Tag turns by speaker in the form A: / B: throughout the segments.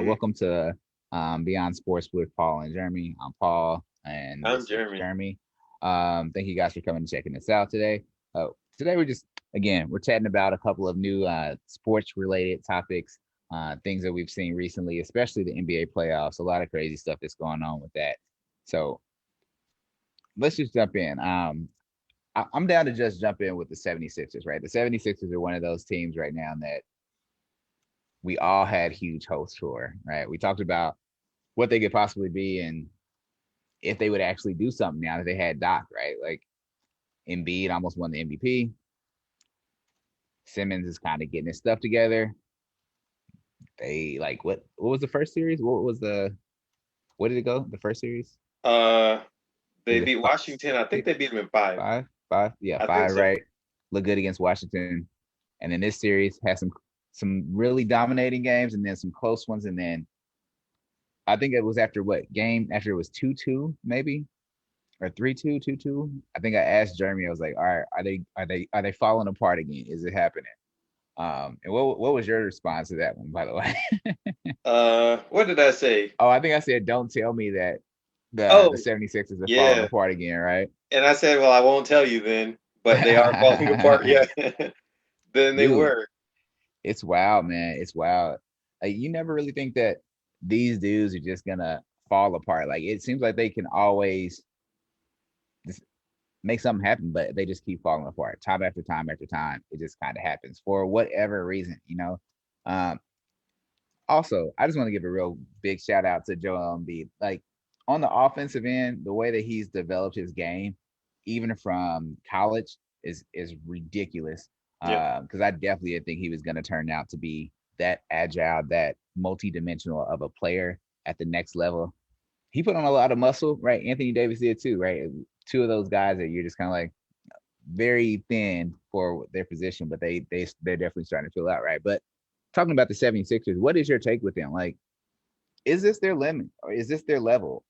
A: Mhm.
B: Welcome to Beyond Sports with Paul and Jeremy. I'm Paul, and
A: I'm
B: this is
A: Jeremy.
B: Jeremy. Thank you guys for coming and checking us out today. Today we're just we're chatting about a couple of new sports related topics, things that we've seen recently, especially the NBA playoffs. A lot of crazy stuff that's going on with that. So let's just jump in. I'm down to just jump in with the 76ers, right? The 76ers are one of those teams right now that we all had huge hopes for, right? We talked about what they could possibly be and if they would actually do something now that they had Doc, right? Like Embiid almost won the MVP. Simmons is kind of getting his stuff together. They like what was the first series? What did it go? The first series?
A: Uh, they
B: Was it
A: beat Washington. I think
B: six,
A: they beat them in five.
B: five? Five? Yeah,
A: I think
B: five,
A: so.
B: right? Look good against Washington. And then this series has some really dominating games and then some close ones. And then I think it was after what game? After it was 2-2, maybe? Or 3-2, 2-2. I think I asked Jeremy, I was like, all right, are they falling apart again? Is it happening? And what was your response to that one, by the way?
A: What did I say?
B: Oh, I think I said, don't tell me that the
A: Oh,
B: 76ers are falling
A: yeah.
B: apart again, right?
A: And I said, well, I won't tell you then, but they are falling apart. Yeah. Then they
B: Dude,
A: were.
B: it's wild, man. It's wild. Like you never really think that these dudes are just gonna fall apart. Like it seems like they can always just make something happen, but they just keep falling apart time after time after time. It just kind of happens for whatever reason. Um, Also, I just want to give a real big shout out to Joel Embiid. Like on the offensive end, the way that he's developed his game, even from college, is ridiculous.
A: Yeah.
B: Because I definitely didn't think he was going to turn out to be that agile, that multi-dimensional of a player at the next level. He put on a lot of muscle, right? Anthony Davis did too, right? Two of those guys that you're just kind of like very thin for their position, but they're definitely starting to fill out, right? But talking about the 76ers, what is your take with them? Like, is this their limit or is this their level?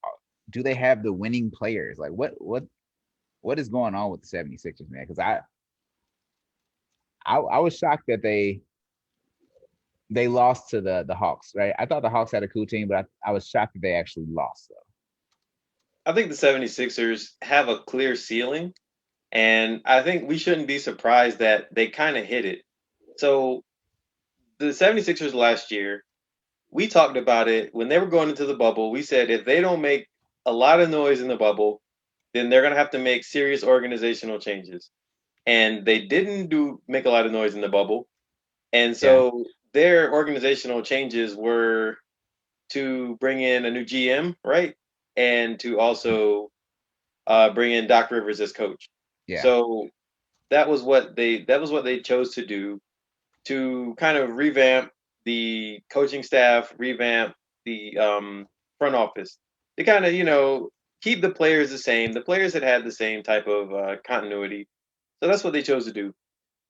B: Do they have the winning players? Like what is going on with the 76ers, man? Because I was shocked that they lost to the Hawks, right? I thought the Hawks had a cool team, but I was shocked that they actually lost though.
A: I think the 76ers have a clear ceiling, and I think we shouldn't be surprised that they kind of hit it. So the 76ers last year, we talked about it when they were going into the bubble. We said if they don't make a lot of noise in the bubble, then they're going to have to make serious organizational changes. And they didn't do make a lot of noise in the bubble. And
B: Yeah.
A: so their organizational changes were to bring in a new GM, right? And to also bring in Doc Rivers as coach.
B: Yeah.
A: So that was what they chose to do to kind of revamp the coaching staff, revamp the front office. To kind of keep the players the same. The players had the same type of continuity. So that's what they chose to do.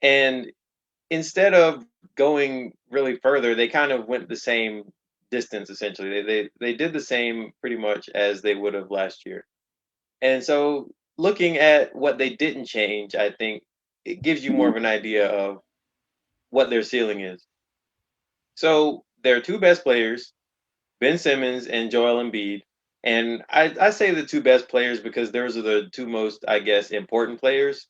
A: And instead of going really further, they kind of went the same distance essentially. They did the same pretty much as they would have last year. And so looking at what they didn't change, I think it gives you more of an idea of what their ceiling is. So their two best players, Ben Simmons and Joel Embiid. And I say the two best players because those are the two most, I guess, important players.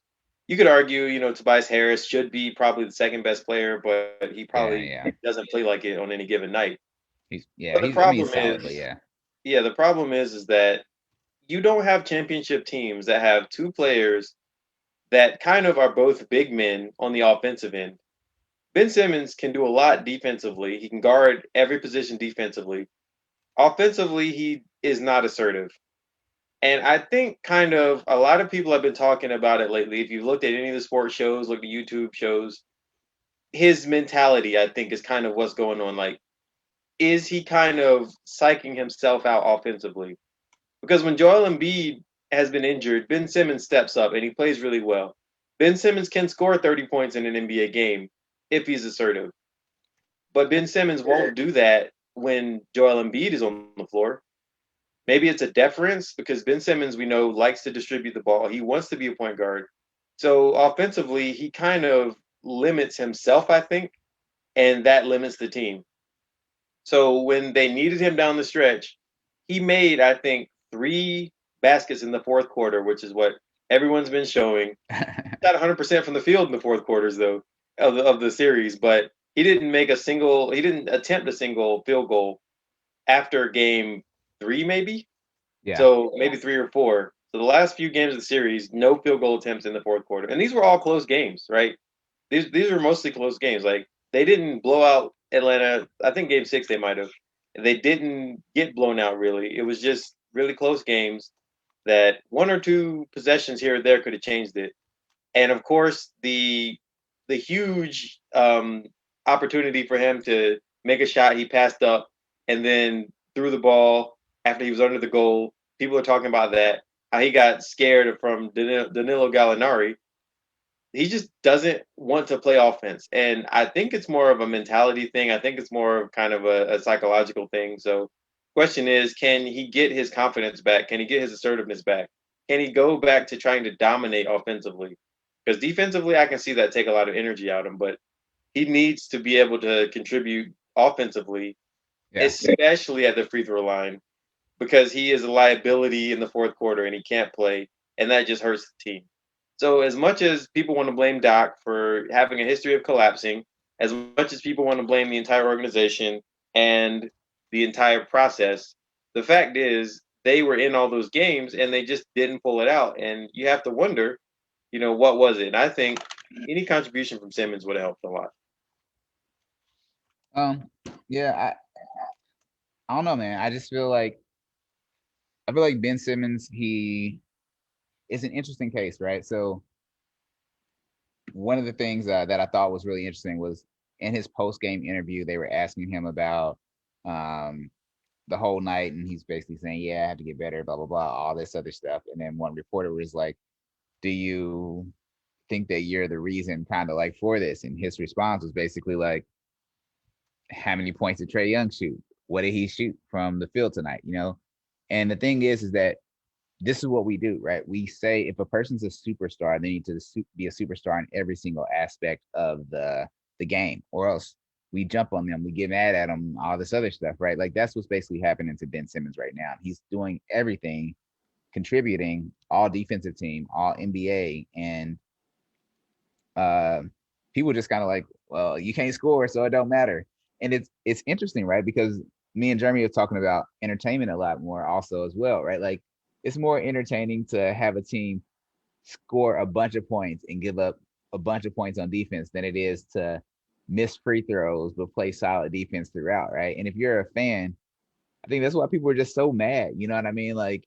A: You could argue, Tobias Harris should be probably the second best player, but he probably
B: Yeah. Yeah.
A: doesn't play like it on any given night. But the
B: I mean
A: problem
B: he's solid, but
A: is,
B: yeah.
A: yeah, the problem is that you don't have championship teams that have two players that kind of are both big men on the offensive end. Ben Simmons can do a lot defensively. He can guard every position defensively. Offensively, he is not assertive. And I think kind of a lot of people have been talking about it lately. If you've looked at any of the sports shows, like the YouTube shows, his mentality, I think, is kind of what's going on. Like, is he kind of psyching himself out offensively? Because when Joel Embiid has been injured, Ben Simmons steps up and he plays really well. Ben Simmons can score 30 points in an NBA game if he's assertive. But Ben Simmons won't do that when Joel Embiid is on the floor. Maybe it's a deference because Ben Simmons, we know, likes to distribute the ball. He wants to be a point guard. So offensively, he kind of limits himself, I think, and that limits the team. So when they needed him down the stretch, he made, I think, three baskets in the fourth quarter, which is what everyone's been showing. Shot 100% from the field in the fourth quarters, though, of the series, but he didn't attempt a single field goal after game three, maybe.
B: Yeah,
A: So maybe three or four. So the last few games of the series, no field goal attempts in the fourth quarter, and these were all close games, right? These were mostly close games. Like they didn't blow out Atlanta. I think game six they might have. They didn't get blown out really. It was just really close games that one or two possessions here or there could have changed it. And of course the huge opportunity for him to make a shot he passed up and then threw the ball after he was under the goal. People are talking about that. How he got scared from Danilo Gallinari. He just doesn't want to play offense. And I think it's more of a mentality thing. I think it's more of kind of a psychological thing. So question is, can he get his confidence back? Can he get his assertiveness back? Can he go back to trying to dominate offensively? Because defensively, I can see that take a lot of energy out of him, but he needs to be able to contribute offensively,
B: yeah.
A: especially at the free throw line, because he is a liability in the fourth quarter and he can't play, and that just hurts the team. So, as much as people want to blame Doc for having a history of collapsing, as much as people want to blame the entire organization and the entire process, the fact is they were in all those games and they just didn't pull it out. And you have to wonder, what was it? And I think any contribution from Simmons would have helped a lot.
B: Um, yeah, I don't know, man. I feel like Ben Simmons, he is an interesting case, right? So one of the things that I thought was really interesting was in his post game interview, they were asking him about um, the whole night, and he's basically saying, "Yeah, I had to get better, blah blah blah, all this other stuff." And then one reporter was like, "Do you think that you're the reason, kind of like for this?" And his response was basically like, "How many points did Trey Young shoot? What did he shoot from the field tonight?" And the thing is that this is what we do, right? We say if a person's a superstar, they need to be a superstar in every single aspect of the game, or else we jump on them, we get mad at them, all this other stuff, right? Like that's what's basically happening to Ben Simmons right now. He's doing everything, contributing, all defensive team, all NBA, and uh, people just kind of like, well, you can't score, so it don't matter. And it's interesting, right? Because me and Jeremy are talking about entertainment a lot more, also as well, right? Like it's more entertaining to have a team score a bunch of points and give up a bunch of points on defense than it is to miss free throws but play solid defense throughout, right? And if you're a fan, I think that's why people are just so mad. You know what I mean? Like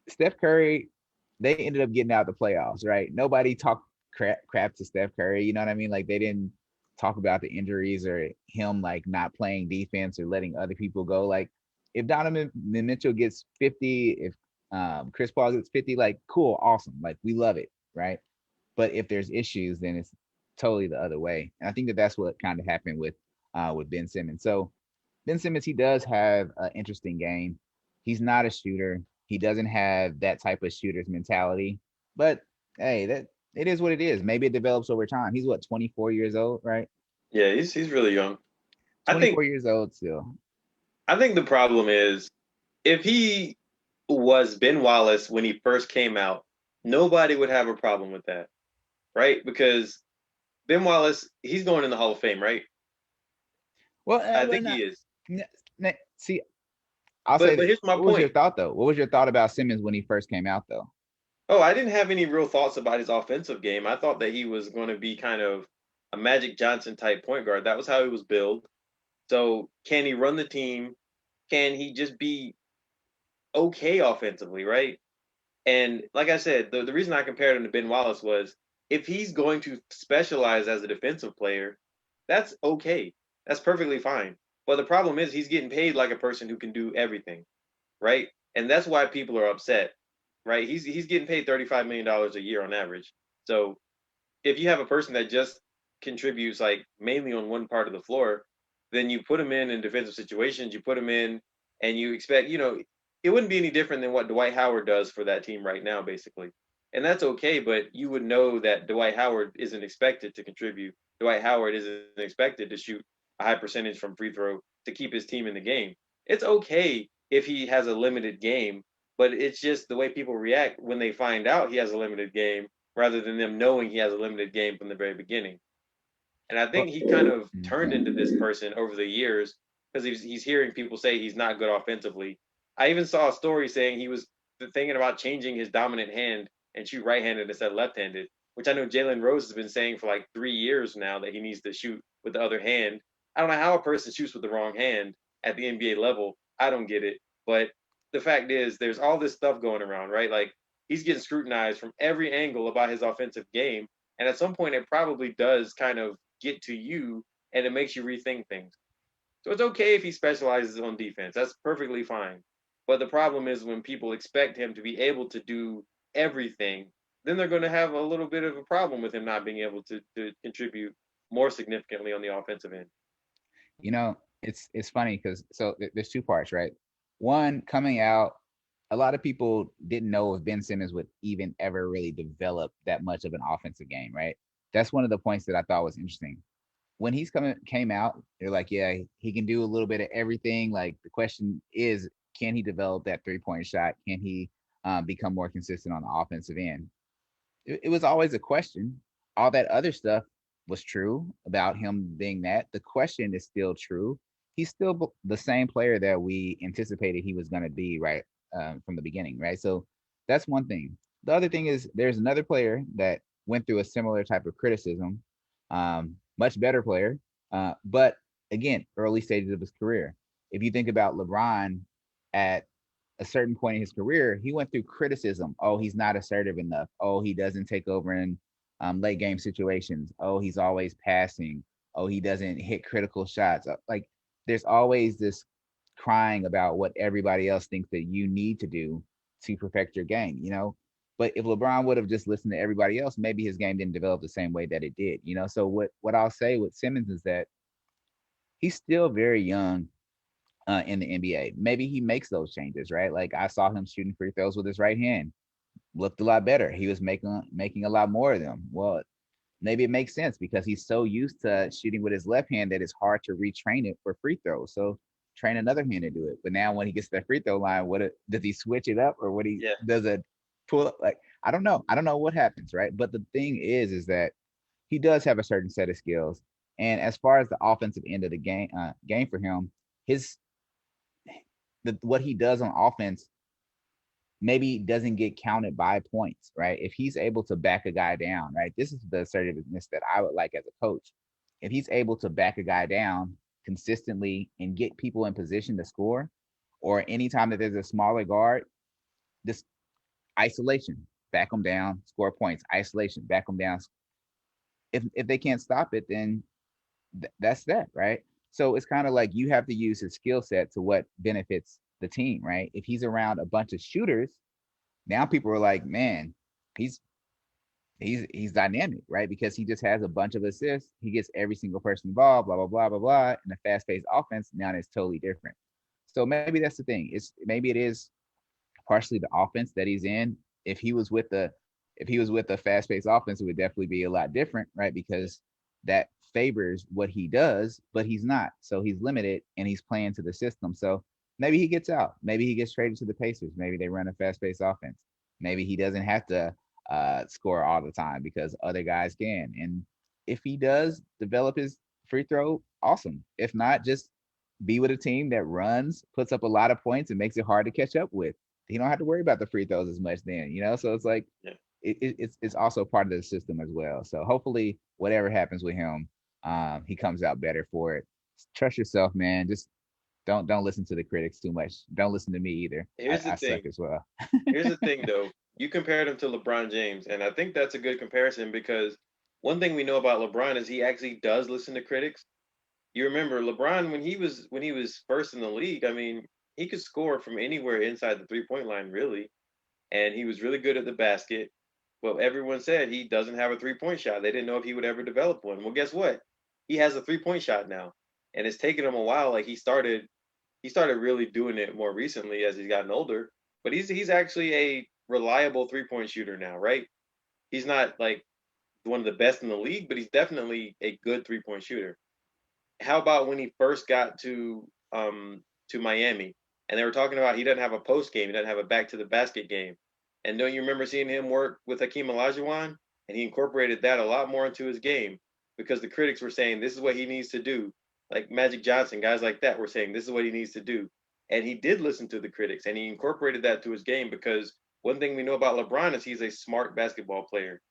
B: Steph Curry, they ended up getting out the playoffs, right? Nobody talked crap to Steph Curry. You know what I mean? Like they didn't talk about the injuries or him like not playing defense or letting other people go. Like if Donovan Mitchell gets 50, if Chris Paul gets 50, like cool, awesome. Like we love it, right? But if there's issues, then it's totally the other way. And I think that that's what kind of happened with Ben Simmons. So Ben Simmons, he does have an interesting game. He's not a shooter. He doesn't have that type of shooter's mentality. But hey, that it is what it is. Maybe it develops over time. He's what, 24 years old, right?
A: Yeah, he's really young. I
B: 24
A: think
B: years old still.
A: I think the problem is if he was Ben Wallace when he first came out, nobody would have a problem with that, right? Because Ben Wallace, he's going in the Hall of Fame, right?
B: Well,
A: I
B: well
A: think
B: not,
A: he is.
B: see, I'll say
A: But
B: this.
A: here's my
B: What was your
A: point.
B: thought though? What was your thought about Simmons when he first came out though?
A: Oh, I didn't have any real thoughts about his offensive game. I thought that he was going to be kind of a Magic Johnson type point guard. That was how he was built. So, can he run the team? Can he just be okay offensively, right? And like I said, the reason I compared him to Ben Wallace was if he's going to specialize as a defensive player, that's okay. That's perfectly fine. But the problem is he's getting paid like a person who can do everything, right? And that's why people are upset, right? He's getting paid $35 million a year on average. So if you have a person that just contributes like mainly on one part of the floor, then you put him in defensive situations. You put him in, and you expect, it wouldn't be any different than what Dwight Howard does for that team right now, basically. And that's okay, but you would know that Dwight Howard isn't expected to contribute. Dwight Howard isn't expected to shoot a high percentage from free throw. to keep his team in the game. It's okay if he has a limited game, but it's just the way people react when they find out he has a limited game rather than them knowing he has a limited game from the very beginning. And I think
B: Well,
A: he kind of turned into this
B: mhm.
A: person over the years because he's hearing people say he's not good offensively. I even saw a story saying he was thinking about changing his dominant hand and shoot right-handed instead of left-handed, which I know Jalen Rose has been saying for like 3 years now that he needs to shoot with the other hand. I don't know how a person shoots with the wrong hand at the NBA level. I don't get it. But the fact is, there's all this stuff going around, right? Like he's getting scrutinized from every angle about his offensive game. And at some point, it probably does kind of get to you and it makes you rethink things. So it's okay if he specializes on defense. That's perfectly fine. But the problem is when people expect him to be able to do everything, then they're going to have a little bit of a problem with him not being able to contribute more significantly on the offensive end.
B: It's funny because there's two parts, right? One, coming out, a lot of people didn't know if Ben Simmons would even ever really develop that much of an offensive game, right? That's one of the points that I thought was interesting. When came out, they're like, yeah, he can do a little bit of everything. Like the question is, can he develop that 3-point shot? Can he become more consistent on the offensive end? It was always a question. All that other stuff was true about him being that. The question is still true. He's still the same player that we anticipated he was going to be, right, from the beginning, right? So that's one thing. The other thing is there's another player that went through a similar type of criticism, much better player, but again, early stages of his career. If you think about LeBron at a certain point in his career, he went through criticism. Oh, he's not assertive enough. Oh, he doesn't take over in late game situations. Oh, he's always passing. Oh, he doesn't hit critical shots. Like there's always this crying about what everybody else thinks that you need to do to perfect your game. But if LeBron would have just listened to everybody else, maybe his game didn't develop the same way that it did. So what I'll say with Simmons is that he's still very young in the NBA. Maybe he makes those changes, right? Like I saw him shooting free throws with his right hand, looked a lot better. He was making a lot more of them. Well, maybe it makes sense because he's so used to shooting with his left hand that it's hard to retrain it for free throws. So train another hand to do it. But now when he gets to that free throw line, does he switch it up or what he
A: Yeah.
B: does a pull up? Like I don't know. I don't know what happens, right? But the thing is that he does have a certain set of skills. And as far as the offensive end of the game for him, his what he does on offense maybe doesn't get counted by points, right? If he's able to back a guy down, right? This is the assertiveness that I would like as a coach. If he's able to back a guy down consistently and get people in position to score, or anytime that there's a smaller guard, this isolation, back them down, score points, isolation, back them down. If they can't stop it, then that's that, right? So it's kind of like you have to use his skill set to what benefits the team, right? If he's around a bunch of shooters, now people are like, man, he's he's dynamic, right? Because he just has a bunch of assists. He gets every single person involved, blah blah blah blah blah. In a fast-paced offense, now it's totally different. So maybe that's the thing. Maybe it is partially the offense that he's in. If he was with the if he was with a fast-paced offense, it would definitely be a lot different, right? Because that favors what he does, but he's not. So he's limited and he's playing to the system. So maybe he gets out. Maybe he gets traded to the Pacers. Maybe they run a fast-paced offense. Maybe he doesn't have to score all the time because other guys can. And if he does develop his free throw, awesome. If not, just be with a team that runs, puts up a lot of points, and makes it hard to catch up with. You don't have to worry about the free throws as much then. So it's like
A: Yeah.
B: it's also part of the system as well. So hopefully, whatever happens with him, he comes out better for it. Trust yourself, man. Just don't listen to the critics too much. Don't listen to me either. I,
A: Here's the
B: I suck
A: thing.
B: as well.
A: Here's the thing, though. You compared him to LeBron James, and I think that's a good comparison because one thing we know about LeBron is he actually does listen to critics. You remember LeBron when he was first in the league. I mean, he could score from anywhere inside the 3-point line, really, and he was really good at the basket. Well, everyone said he doesn't have a 3-point shot. They didn't know if he would ever develop one. Well, guess what? He has a 3-point shot now, and it's taken him a while. Like he started really doing it more recently as he's gotten older. But he's actually a reliable 3-point shooter now, right? He's not like one of the best in the league, but he's definitely a good 3-point shooter. how about when he first got to Miami and they were talking about he doesn't have a post game, he doesn't have a back to the basket game. And don't you remember seeing him work with Hakeem Olajuwon? And he incorporated that a lot more into his game because the critics were saying this is what he needs to do. Like Magic Johnson, guys like that were saying this is what he needs to do. And he did listen to the critics and he incorporated that to his game because one thing we know about LeBron is he's a smart basketball player.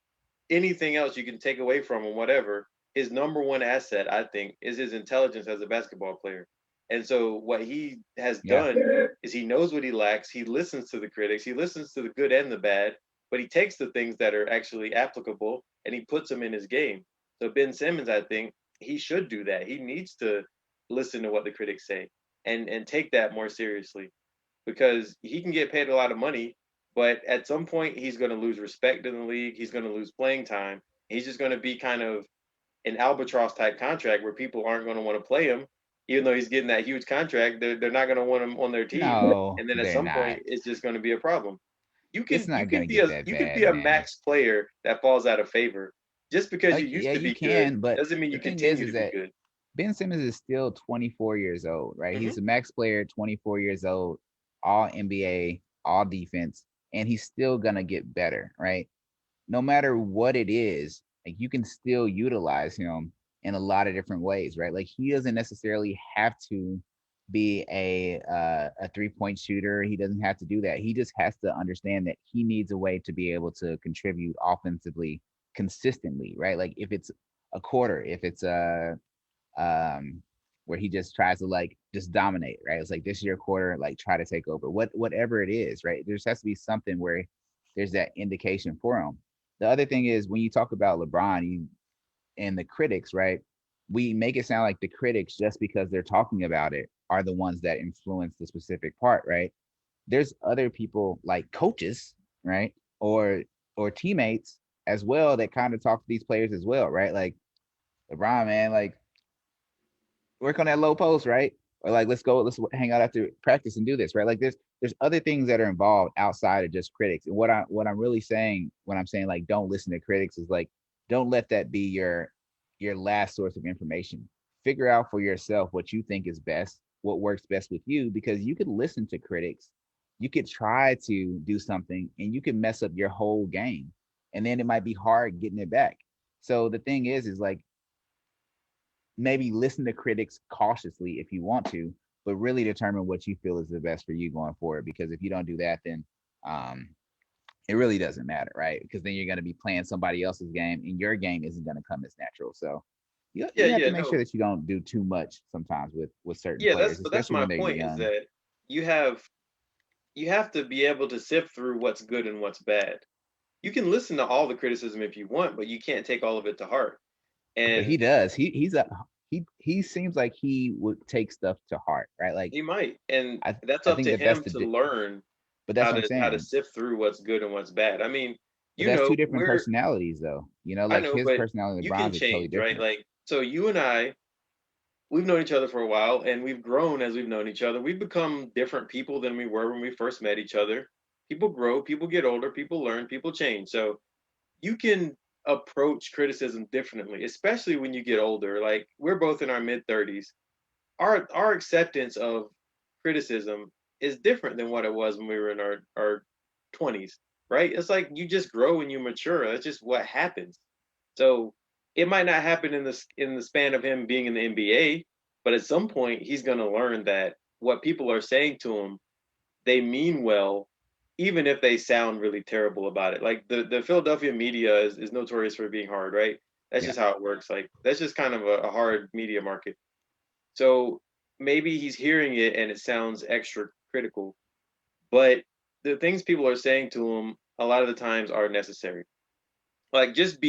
A: Anything else you can take away from him, whatever, his number one asset, I think, is his intelligence as a basketball player. And so what he has
B: Yeah.
A: done is he knows what he lacks. He listens to the critics. He listens to the good and the bad, but he takes the things that are actually applicable and he puts them in his game. So Ben Simmons, I think, he should do that. He needs to listen to what the critics say and take that more seriously because he can get paid a lot of money, but at some point he's going to lose respect in the league. He's going to lose playing time. He's just going to be kind of an albatross type contract where people aren't going to want to play him, even though he's getting that huge contract. They're not going to want him on their team,
B: No,
A: and then at
B: they're
A: some
B: not.
A: point it's just going to be a problem.
B: It's
A: You
B: not
A: can
B: gonna
A: be
B: get that
A: be
B: bad,
A: a
B: man.
A: max player that falls out of favor. Just because you
B: Like,
A: used
B: yeah,
A: to
B: you
A: be good
B: can, but
A: doesn't mean
B: the
A: you
B: thing
A: continue
B: is
A: to be
B: that
A: good.
B: Ben Simmons is still 24 years old, right?
A: Hmm.
B: He's a max player, 24 years old, all NBA, all defense, and he's still gonna get better, right? No matter what it is, like you can still utilize him in a lot of different ways, right? Like he doesn't necessarily have to be a 3-point shooter. He doesn't have to do that. He just has to understand that he needs a way to be able to contribute offensively consistently, right? Like if it's a quarter, if it's a um where he just tries to like just dominate, right? It's like this year quarter, like try to take over. Whatever it is, right? There just has to be something where there's that indication for him. The other thing is when you talk about LeBron and the critics, right? We make it sound like the critics, just because they're talking about it, are the ones that influence the specific part, right? There's other people like coaches, right? Or teammates as well that kind of talk to these players as well, right? Like LeBron, man, like work on that low post, right? Or like let's hang out after practice and do this, right? Like there's other things that are involved outside of just critics. And what I'm really saying when I'm saying like don't listen to critics is like don't let that be your last source of information. Figure out for yourself what you think is best, what works best with you, because you could listen to critics, you could try to do something, and you can mess up your whole game, and then it might be hard getting it back. So the thing is like maybe listen to critics cautiously if you want to, but really determine what you feel is the best for you going forward. Because if you don't do that, then um, it really doesn't matter, right? Because then you're going to be playing somebody else's game, and your game isn't going to come as natural. So
A: Yeah,
B: you have to
A: yeah,
B: make sure
A: no,
B: that you don't do too much sometimes with certain
A: yeah.
B: players,
A: That's
B: especially
A: my
B: when they're
A: point. Is
B: young.
A: that you have you have to be able to sift through what's good and what's bad. You can listen to all the criticism if you want, but you can't take all of it to heart.
B: But
A: And
B: he does. He seems like he would take stuff to heart, right? Like
A: he might, and that's
B: I
A: up
B: think
A: to
B: that that's
A: him
B: the
A: to learn
B: but that's what I'm
A: how to
B: saying.
A: sift through what's good and what's bad. I mean,
B: But
A: you
B: that's
A: know,
B: two different personalities, though. You know,
A: I
B: like
A: know,
B: his
A: but
B: personality and
A: you can
B: LeBron's is totally
A: change, right?
B: different.
A: Like, so you and I, we've known each other for a while, and we've grown as we've known each other. We've become different people than we were when we first met each other. People grow, people get older, people learn, people change. So you can approach criticism differently, especially when you get older. Like we're both in our mid 30s. Our acceptance of criticism is different than what it was when we were in our 20s, right? It's like you just grow and you mature. That's just what happens. So it might not happen in the span of him being in the NBA, but at some point he's going to learn that what people are saying to him, they mean well, even if they sound really terrible about it. Like the Philadelphia media is notorious for being hard, right? That's
B: Yeah.
A: just how it works. Like that's just kind of a hard media market. So maybe he's hearing it and it sounds extra critical, but the things people are saying to him a lot of the times are necessary. Like just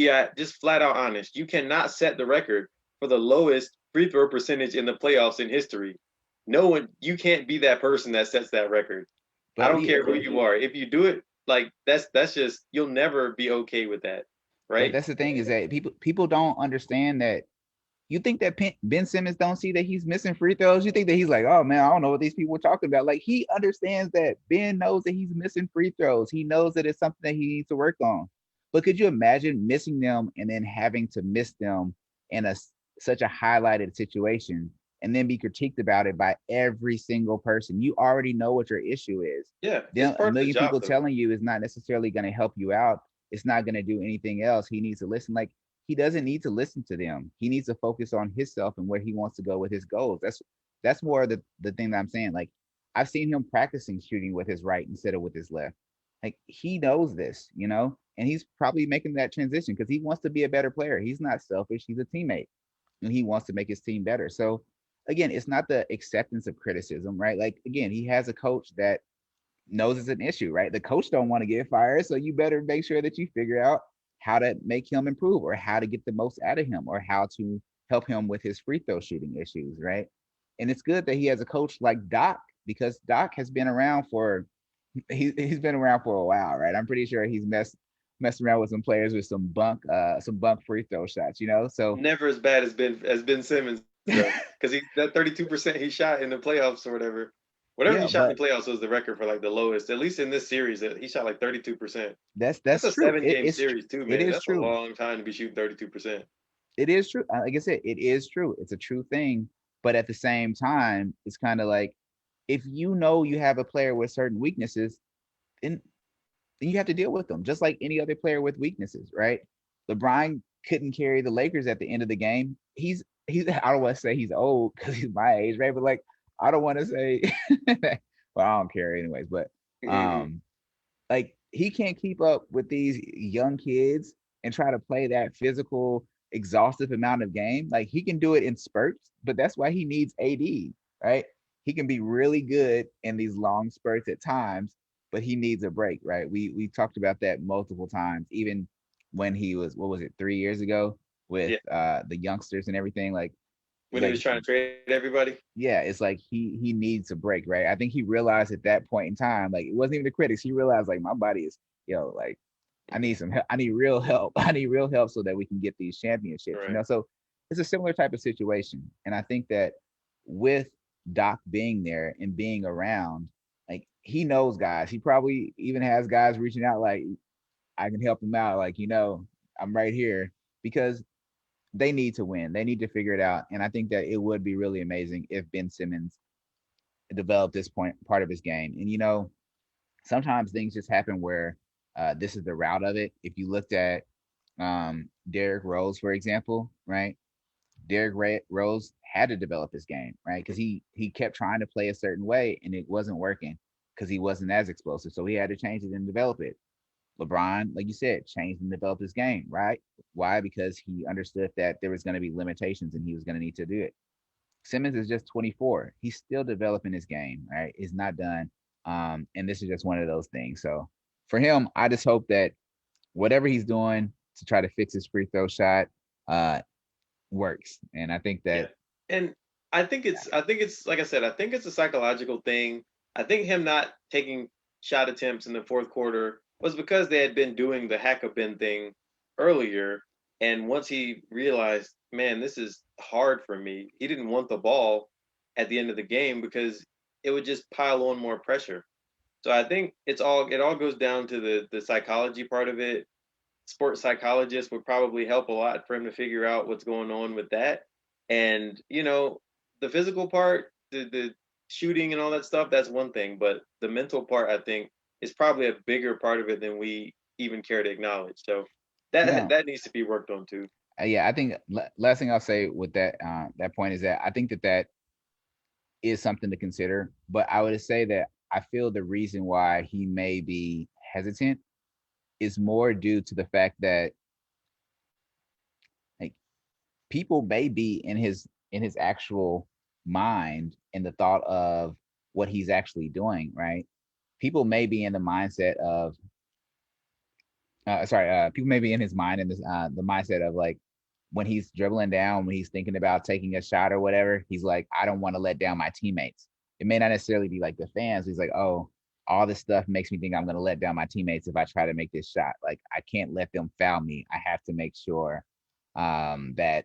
A: flat out honest. You cannot set the record for the lowest free throw percentage in the playoffs in history. No one, you can't be that person that sets that record. I
B: But
A: don't
B: we
A: care who you are. If you do it, like that's just you'll never be okay with that,
B: but
A: right?
B: that's the thing is that people don't understand that. You think that Ben Simmons don't see that he's missing free throws? You think that he's like, oh man, I don't know what these people are talking about. Like he understands that Ben knows that he's missing free throws. He knows that it's something that he needs to work on. But could you imagine missing them and then having to miss them in a such a highlighted situation and then be critiqued about it by every single person. You already know what your issue is.
A: Yeah, it's
B: Then a
A: part of the
B: million
A: job
B: people
A: though.
B: telling you is not necessarily going to help you out. It's not going to do anything else. He needs to listen. Like he doesn't need to listen to them. He needs to focus on himself and where he wants to go with his goals. That's more the thing that I'm saying. Like I've seen him practicing shooting with his right instead of with his left. Like he knows this, and he's probably making that transition because he wants to be a better player. He's not selfish. He's a teammate and he wants to make his team better. So again, it's not the acceptance of criticism, right? Like again, he has a coach that knows it's an issue, right? The coach don't want to get fired, so you better make sure that you figure out how to make him improve or how to get the most out of him or how to help him with his free throw shooting issues, right? And it's good that he has a coach like Doc because Doc has been around for he's been around for a while, right? I'm pretty sure he's messed around with some players with some bunk free throw shots, So
A: Never as bad as Ben Simmons though, because he that 32% he shot in the playoffs or whatever. Whatever he
B: yeah,
A: shot in
B: but
A: the playoffs was the record for like the lowest. At least in this series, he shot like 32%. That's
B: that's
A: a
B: true.
A: 7 game series too,
B: It
A: man.
B: is
A: That's a
B: true.
A: long time to be shooting 32%.
B: It is true. Like I said, it is true. It's a true thing. But at the same time, it's kind of like if you know you have a player with certain weaknesses, then you have to deal with them, just like any other player with weaknesses, right? LeBron couldn't carry the Lakers at the end of the game. He's I don't want to say he's old because he's my age, right? But like I don't want to say well, I don't care anyways, but um like he can't keep up with these young kids and try to play that physical, exhaustive amount of game. Like he can do it in spurts, but that's why he needs AD, right? He can be really good in these long spurts at times, but he needs a break, right? We talked about that multiple times, even when he was what was it 3 years ago with
A: Yeah,
B: the youngsters and everything.
A: when he was
B: Like
A: trying to trade everybody.
B: yeah, it's like he needs a break, right? I think he realized at that point in time, like it wasn't even the critics. He realized like my body is, like I need some help. I need real help. I need real help so that we can get these championships,
A: Right.
B: So it's a similar type of situation. And I think that with Doc being there and being around, like he knows guys. He probably even has guys reaching out like I can help him out. Like, I'm right here because they need to win. They need to figure it out. And I think that it would be really amazing if Ben Simmons developed this part of his game. And sometimes things just happen where this is the route of it. If you looked at Derrick Rose, for example, right? Rose had to develop his game, right? Because he kept trying to play a certain way and it wasn't working because he wasn't as explosive. So he had to change it and develop it. LeBron, like you said, changed and developed his game, right? Why? Because he understood that there was going to be limitations and he was going to need to do it. Simmons is just 24. He's still developing his game, right? He's not done. And this is just one of those things. So for him, I just hope that whatever he's doing to try to fix his free throw shot works. And I think
A: Yeah.
B: that
A: And I think it's like I said, I think it's a psychological thing. I think him not taking shot attempts in the fourth quarter was because they had been doing the hack a bin thing earlier. And once he realized, man, this is hard for me, he didn't want the ball at the end of the game because it would just pile on more pressure. So I think it all goes down to the psychology part of it. Sports psychologist would probably help a lot for him to figure out what's going on with that. And the physical part, the shooting and all that stuff, that's one thing. But the mental part, I think, is probably a bigger part of it than we even care to acknowledge. So that
B: no,
A: that needs to be worked on too.
B: yeah, I think last thing I'll say with that point is that I think that is something to consider. But I would say that I feel the reason why he may be hesitant is more due to the fact that like people may be in his actual mind in the thought of what he's actually doing, right? People may be in the mindset of sorry, people may be in his mind in this the mindset of like when he's dribbling down, when he's thinking about taking a shot or whatever, he's like, I don't want to let down my teammates. It may not necessarily be like the fans. He's like, oh, all this stuff makes me think I'm going to let down my teammates if I try to make this shot. Like I can't let them foul me. I have to make sure that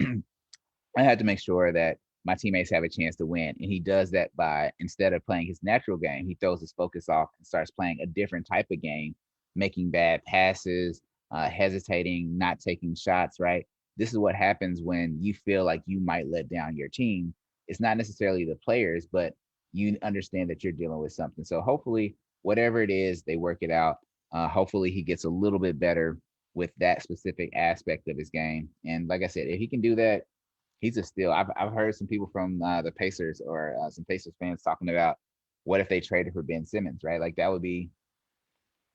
B: I had to make sure that my teammates have a chance to win. And he does that by instead of playing his natural game, he throws his focus off and starts playing a different type of game, making bad passes, hesitating, not taking shots, right? this is what happens when you feel like you might let down your team. It's not necessarily the players, but you understand that you're dealing with something. So hopefully, whatever it is, they work it out. Hopefully, he gets a little bit better with that specific aspect of his game. And like I said, if he can do that, he's a steal. I've heard some people from the Pacers or some Pacers fans talking about what if they traded for Ben Simmons, right? Like that would be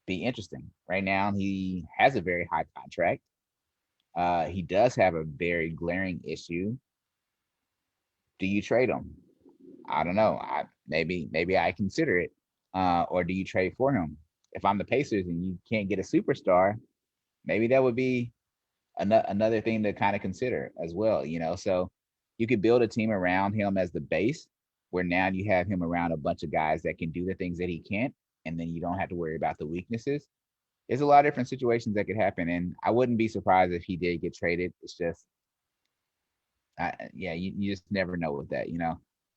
B: interesting. Right now, he has a very high contract. He does have a very glaring issue. Do you trade him? I don't know. Maybe I consider it. Or do you trade for him? If I'm the Pacers and you can't get a superstar, maybe that would be another thing to kind of consider as well. So you could build a team around him as the base, where now you have him around a bunch of guys that can do the things that he can't, and then you don't have to worry about the weaknesses. There's a lot of different situations that could happen, and I wouldn't be surprised if he did get traded. It's just, yeah, you just never know with that.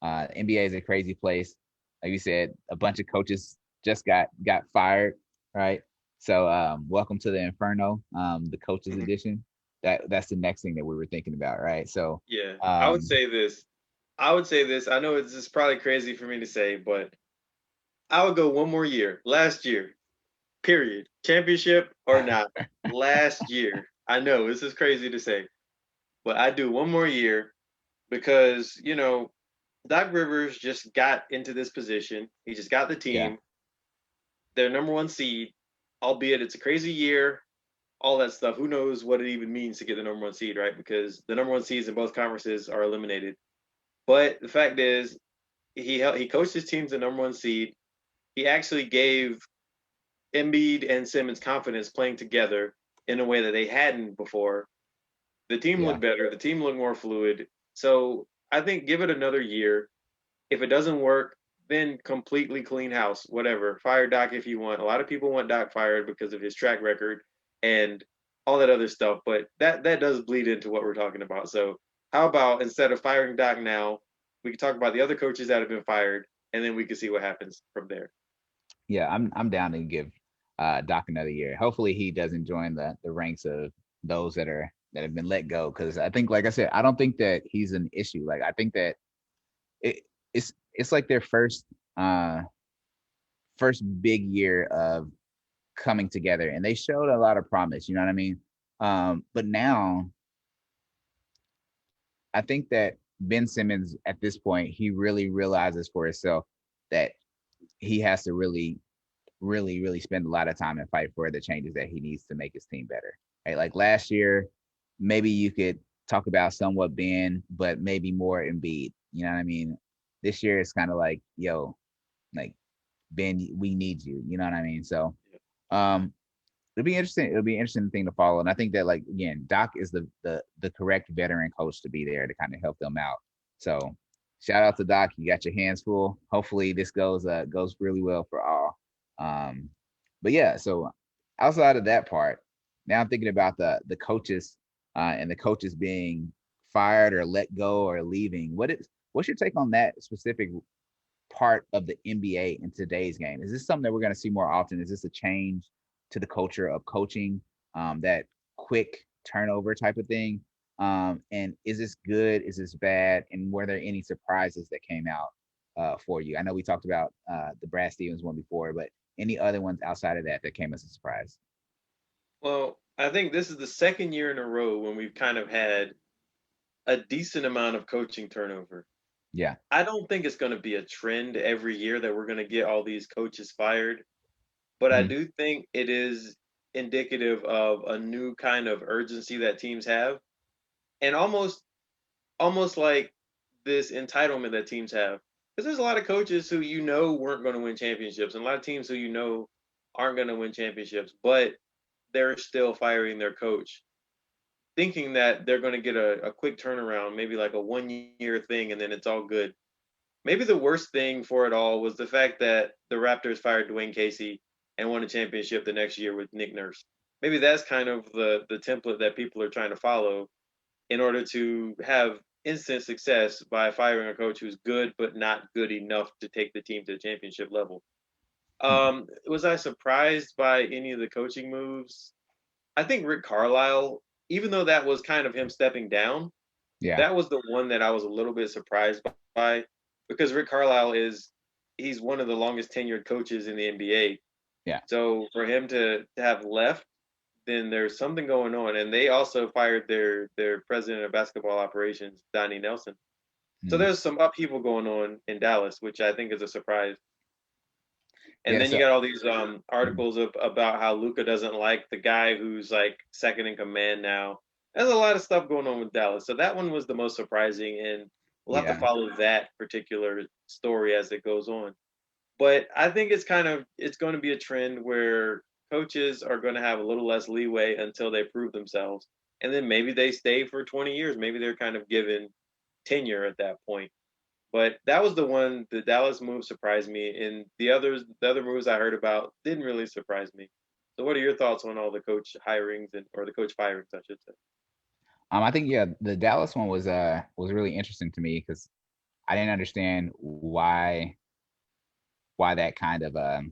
B: NBA is a crazy place. Like you said, a bunch of coaches just got fired, right? So welcome to the inferno, the coaches edition. That's the next thing that we were thinking about, right? So
A: Yeah, I would
B: um,
A: say this. I would say this. I know it's just probably crazy for me to say, but I would go one more year. Last year, period. Championship or not. Last year. I know this is crazy to say, but I do one more year because, Doc Rivers just got into this position. He just got the
B: yeah,
A: team, their number one seed, albeit it's a crazy year, all that stuff. Who knows what it even means to get the number one seed, right? Because the number one seeds in both conferences are eliminated. But the fact is, he coached his team to the number one seed. He actually gave Embiid and Simmons confidence playing together in a way that they hadn't before. The team
B: yeah,
A: looked better. The team looked more fluid. So I think give it another year. If it doesn't work, then completely clean house. Whatever. Fire Doc if you want. A lot of people want Doc fired because of his track record and all that other stuff. But that does bleed into what we're talking about. So how about instead of firing Doc now, we can talk about the other coaches that have been fired, and then we can see what happens from there.
B: yeah. I'm down to give Doc another year. Hopefully, he doesn't join the ranks of those that have been let go. Because I think, like I said, I don't think that he's an issue. Like I think that it's like their uh first big year of coming together, and they showed a lot of promise. You know what I mean? But now I think that Ben Simmons at this point he really realizes for himself that he has to really spend a lot of time and fight for the changes that he needs to make his team better. Right? Like last year, maybe you could talk about somewhat Ben, but maybe more Embiid. You know what I mean? This year it's kind of like, yo, like Ben, we need you. You know what I mean? So um it'll be interesting. It'll be an interesting thing to follow. And I think that like again, Doc is the correct veteran coach to be there to kind of help them out. So shout out to Doc. You got your hands full. Hopefully this goes really well for all. Um but yeah, so outside of that part, now I'm thinking about the coaches and the coaches being fired or let go or leaving. What's your take on that specific part of the NBA in today's game? Is this something that we're going to see more often? Is this a change to the culture of coaching, that quick turnover type of thing? And is this good? Is this bad? And were there any surprises that came out for you? I know we talked about the Brad Stevens one before, but any other ones outside of that that came as a surprise?
A: Well, I think this is the second year in a row when we've kind of had a decent amount of coaching turnover.
B: Yeah.
A: I don't think it's going to be a trend every year that we're going to get all these coaches fired, but I
B: Hmm.
A: do think it is indicative of a new kind of urgency that teams have, and almost like this entitlement that teams have. Because there's a lot of coaches who weren't going to win championships, and a lot of teams who aren't going to win championships, but they're still firing their coach, thinking that they're going to get a quick turnaround, maybe like a 1 year thing, and then it's all good. Maybe the worst thing for it all was the fact that the Raptors fired Dwayne Casey and won a championship the next year with Nick Nurse. Maybe that's kind of the template that people are trying to follow in order to have instant success by firing a coach who's good but not good enough to take the team to the championship level. Was I surprised by any of the coaching moves? I think Rick Carlisle. even though that was kind of him stepping down,
B: Yeah.
A: that was the one that I was a little bit surprised by because Rick Carlisle he's one of the longest tenured coaches in the NBA.
B: Yeah.
A: So for him to have left, then there's something going on. And they also fired their president of basketball operations, Donnie Nelson. So
B: Mm.
A: there's some upheaval going on in Dallas, which I think is a surprise. And
B: Yeah.
A: then you
B: So
A: got all these
B: mm,
A: articles about how Luca doesn't like the guy who's like second in command now. There's a lot of stuff going on with Dallas. So that one was the most surprising, and we'll have to
B: yeah.
A: follow that particular story as it goes on. But I think it's going to be a trend where coaches are going to have a little less leeway until they prove themselves, and then maybe they stay for 20 years. Maybe they're kind of given tenure at that point. But that was the one. The Dallas move surprised me, and the other moves I heard about didn't really surprise me. So, what are your thoughts on all the coach hirings or the coach firings, I should say?
B: I think yeah, the Dallas one was really interesting to me because I didn't understand why that kind of I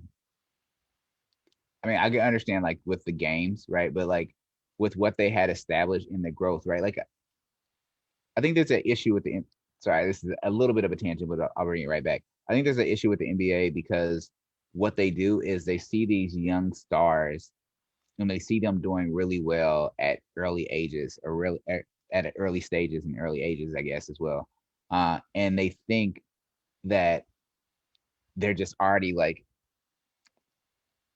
B: mean, I can understand like with the games, right? But like with what they had established in the growth, right? Like I think there's an issue with the sorry, this is a little bit of a tangent, but I'll bring it right back. I think there's an issue with the NBA because what they do is they see these young stars and they see them doing really well at early ages or really at early stages and early ages, I guess, as well. And they think that they're just already like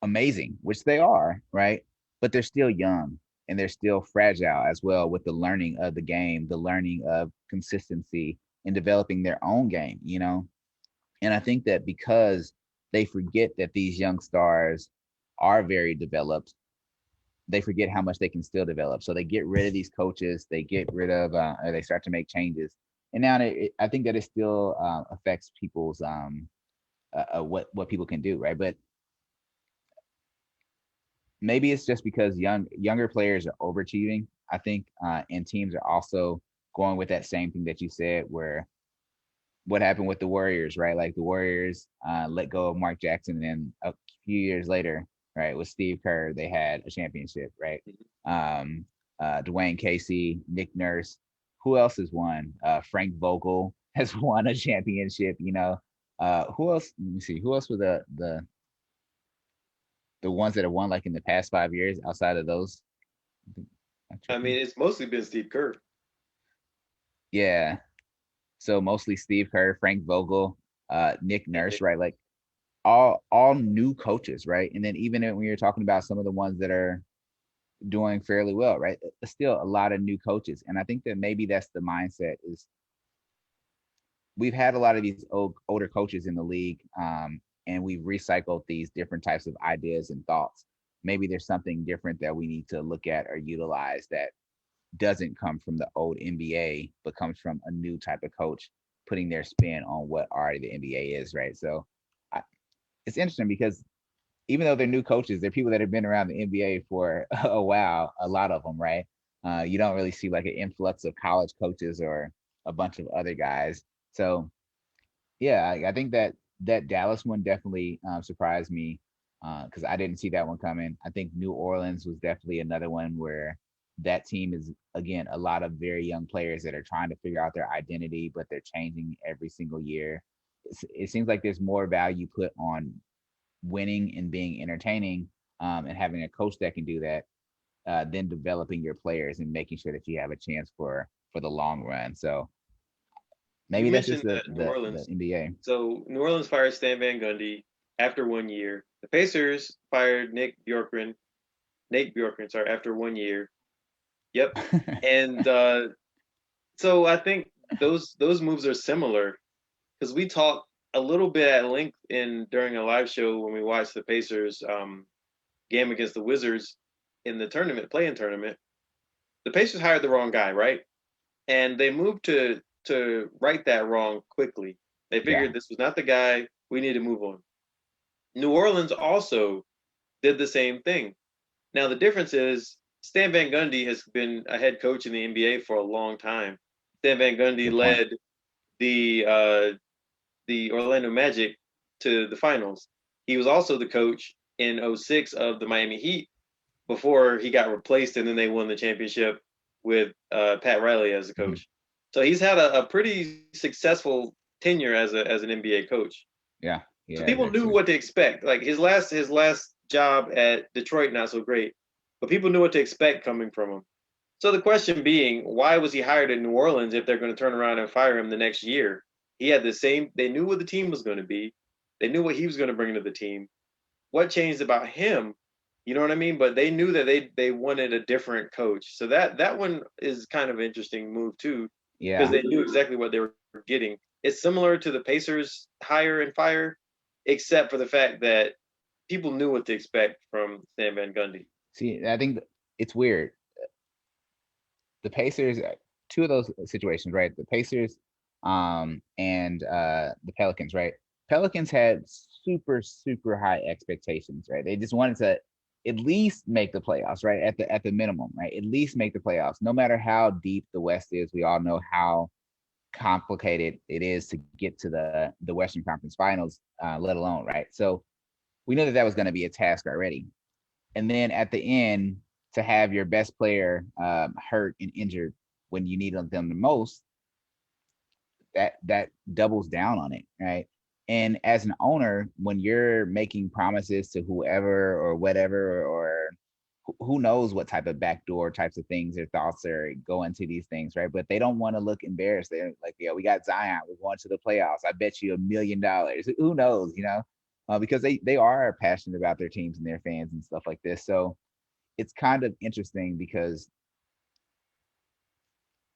B: amazing, which they are, right? But they're still young and they're still fragile as well with the learning of the game, the learning of consistency and developing their own game, you know? And I think that because they forget that these young stars are very developed, they forget how much they can still develop. So they get rid of these coaches, they get rid of, or they start to make changes. And now I think that it still affects people's what people can do, right? But maybe it's just because younger players are overachieving. I think, and teams are also going with that same thing that you said, where what happened with the Warriors, right? Like the Warriors let go of Mark Jackson, and then a few years later, right, with Steve Kerr, they had a championship, right? Um, Dwayne Casey, Nick Nurse, who else has won? Frank Vogel has won a championship. You know, who else? Let me see. Who else were the ones that have won like in the past 5 years outside of those? I'm
A: I
B: tripping.
A: mean, it's mostly been Steve Kerr.
B: Yeah. So mostly Steve Kerr, Frank Vogel, Nick
A: And
B: Nurse,
A: Nick,
B: right? Like all new coaches, right? And then even when you're talking about some of the ones that are doing fairly well, right? Still a lot of new coaches. And I think that maybe that's the mindset is we've had a lot of these older coaches in the league, and we've recycled these different types of ideas and thoughts. Maybe there's something different that we need to look at or utilize that doesn't come from the old NBA, but comes from a new type of coach putting their spin on what already the NBA is, right? So I, it's interesting because even though they're new coaches, they're people that have been around the NBA for a while, a lot of them, right? You don't really see like an influx of college coaches or a bunch of other guys. So yeah, I think that that Dallas one definitely surprised me because I didn't see that one coming. I think New Orleans was definitely another one where that team is again a lot of very young players that are trying to figure out their identity, but they're changing every single year. It seems like there's more value put on winning and being entertaining, and having a coach that can do that, than developing your players and making sure that you have a chance for the long run. So
A: you
B: maybe that's just
A: mentioned
B: the
A: New
B: the
A: Orleans.
B: NBA.
A: So New Orleans fired Stan Van Gundy after 1 year. The Pacers fired Nate Bjorkgren, sorry, after 1 year. Yep. And so I think those moves are similar because we talked a little bit at length in during a live show when we watched the Pacers game against the Wizards in the tournament, play-in tournament. The Pacers hired the wrong guy, right? And they moved to right that wrong quickly. They
B: Yeah.
A: figured this was not the guy. We need to move on. New Orleans also did the same thing. Now the difference is Stan Van Gundy has been a head coach in the NBA for a long time. Stan Van Gundy
B: Good point.
A: led the uh, the Orlando Magic to the finals. He was also the coach in '06 of the Miami Heat before he got replaced and then they won the championship with Pat Riley as a
B: Hmm.
A: coach. So he's had a pretty successful tenure as an NBA coach.
B: Yeah,
A: So
B: yeah,
A: people
B: that's
A: knew
B: true.
A: what to expect. Like his last job at Detroit, not so great, but people knew what to expect coming from him. So the question being, why was he hired in New Orleans if they're going to turn around and fire him the next year? He had the same. They knew what the team was going to be. They knew what he was going to bring to the team. What changed about him? You know what I mean? But they knew that they wanted a different coach. So that one is kind of an interesting move too, because
B: Yeah.
A: they knew exactly what they were getting. It's similar to the Pacers hire and fire, except for the fact that people knew what to expect from Stan Van Gundy.
B: See, I think it's weird. The Pacers, two of those situations, right? The Pacers, and the Pelicans, right? Pelicans had super high expectations, right? They just wanted to at least make the playoffs, right? At the minimum, right? At least make the playoffs. No matter how deep the West is, we all know how complicated it is to get to the Western Conference Finals, let alone, right? So we knew that that was going to be a task already. And then at the end, to have your best player hurt and injured when you need them the most, that doubles down on it, right? And as an owner, when you're making promises to whoever or whatever, or who knows what type of backdoor types of things or thoughts are go into these things, right? But they don't want to look embarrassed. They're like, yeah, we got Zion. We're going to the playoffs. I bet you $1 million. Who knows, because they are passionate about their teams and their fans and stuff like this. So it's kind of interesting because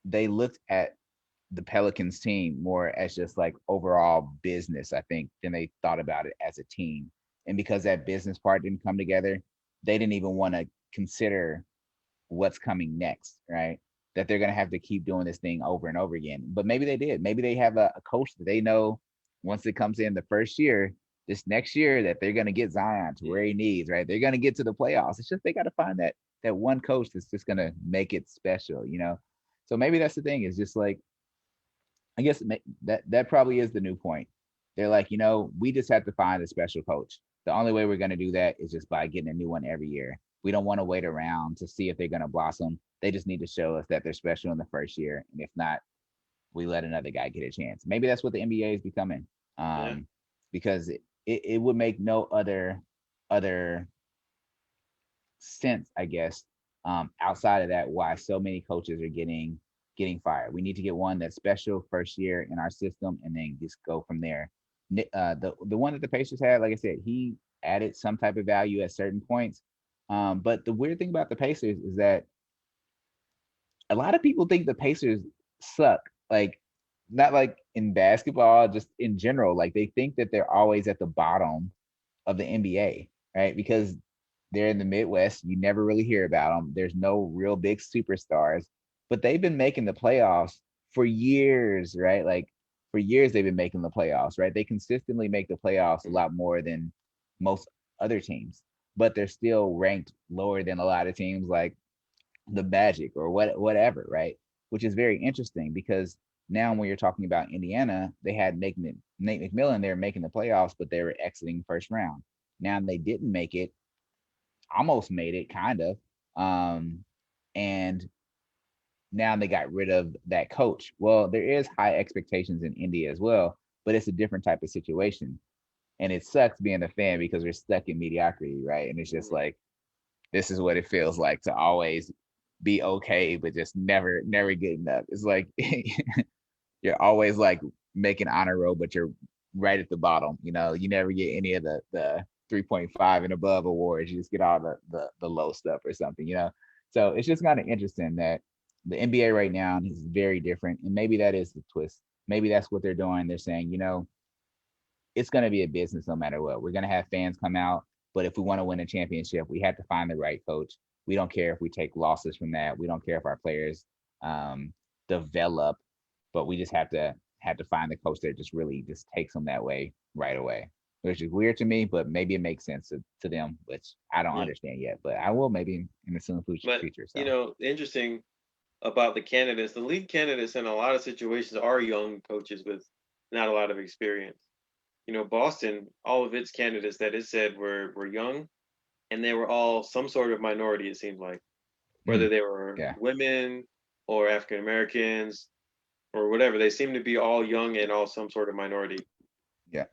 B: they looked at the Pelicans team more as just like overall business, I think, than they thought about it as a team. And because that business part didn't come together, they didn't even want to consider what's coming next, right? That they're going to have to keep doing this thing over and over again. But maybe they did. Maybe they have a coach that they know once it comes in the first year, this next year, that they're going to get Zion to where he needs, right? They're going to get to the playoffs. It's just they got to find that one coach that's just going to make it special. So maybe that's the thing. Is just like, I guess that probably is the new point. They're like, we just have to find a special coach. The only way we're going to do that is just by getting a new one every year. We don't want to wait around to see if they're going to blossom. They just need to show us that they're special in the first year, and if not, we let another guy get a chance. Maybe that's what the NBA is becoming,
A: Yeah.
B: because it would make no other sense, I guess, outside of that, why so many coaches are getting fired. We need to get one that's special first year in our system, and then just go from there. The one that the Pacers had, like I said, he added some type of value at certain points. But the weird thing about the Pacers is that a lot of people think the Pacers suck. Like, not like in basketball, just in general. Like, they think that they're always at the bottom of the NBA, right? Because they're in the Midwest. You never really hear about them. There's no real big superstars, but they've been making the playoffs for years, right? Like, for years they've been making the playoffs, right? They consistently make the playoffs a lot more than most other teams, but they're still ranked lower than a lot of teams like the Magic or whatever, right? Which is very interesting because now when you're talking about Indiana, they had Nate McMillan, they were making the playoffs, but they were exiting first round. Now they didn't make it, almost made it, kind of. And now they got rid of that coach. Well, there is high expectations in India as well, but it's a different type of situation. And it sucks being a fan because we're stuck in mediocrity, right? And it's just
A: Mhm.
B: like, this is what it feels like to always be okay, but just never get enough. It's like you're always like making honor roll, but you're right at the bottom. You never get any of the 3.5 and above awards. You just get all the low stuff or something. So it's just kind of interesting that the NBA right now is very different, and maybe that is the twist. Maybe that's what they're doing. They're saying, it's going to be a business no matter what. We're going to have fans come out, but if we want to win a championship, we have to find the right coach. We don't care if we take losses from that. We don't care if our players um, develop, but we just have to find the coach that just really just takes them that way right away. Which is weird to me, but maybe it makes sense to them, which I don't
A: Yeah.
B: understand yet. But I will maybe in the soon
A: But
B: future. So
A: interesting about the candidates, the lead candidates in a lot of situations are young coaches with not a lot of experience. Boston, all of its candidates that it said were young, and they were all some sort of minority. It seemed like whether
B: mm,
A: they were
B: yeah,
A: women, or African Americans or whatever. They seem to be all young and all some sort of minority.
B: Yeah.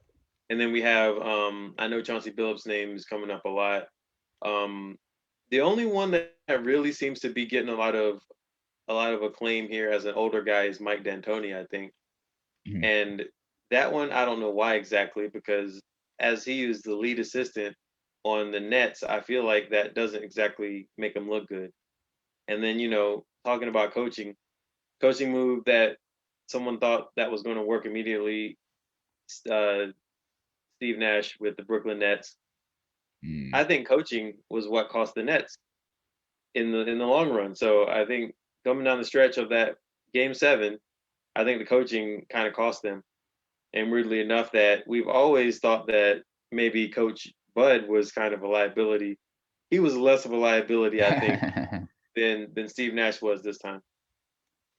A: And then we have I know Chauncey Billups' name is coming up a lot. Um, the only one that really seems to be getting a lot of acclaim here as an older guy is Mike D'Antoni, I think.
B: Mhm.
A: And that one I don't know why exactly because as he is the lead assistant on the Nets, I feel like that doesn't exactly make him look good. And then talking about coaching move that someone thought that was going to work immediately. Uh, Steve Nash with the Brooklyn Nets.
B: Mm.
A: I think coaching was what cost the Nets in the long run. So I think coming down the stretch of that game 7, I think the coaching kind of cost them. And weirdly enough, that we've always thought that maybe Coach Bud was kind of a liability. He was less of a liability, I think, than Steve Nash was this time.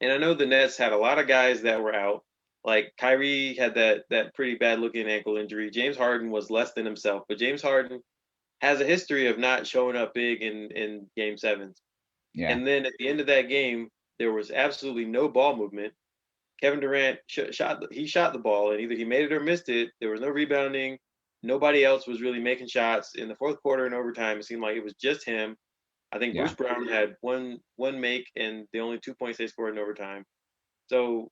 A: And I know the Nets had a lot of guys that were out. Like Kyrie had that pretty bad looking ankle injury. James Harden was less than himself, but James Harden has a history of not showing up big in game 7s.
B: Yeah.
A: And then at the end of that game, there was absolutely no ball movement. Kevin Durant shot the ball, and either he made it or missed it. There was no rebounding. Nobody else was really making shots in the fourth quarter and overtime. It seemed like it was just him. I think Bruce
B: Yeah.
A: Brown had one make and the only 2 points they scored in overtime. So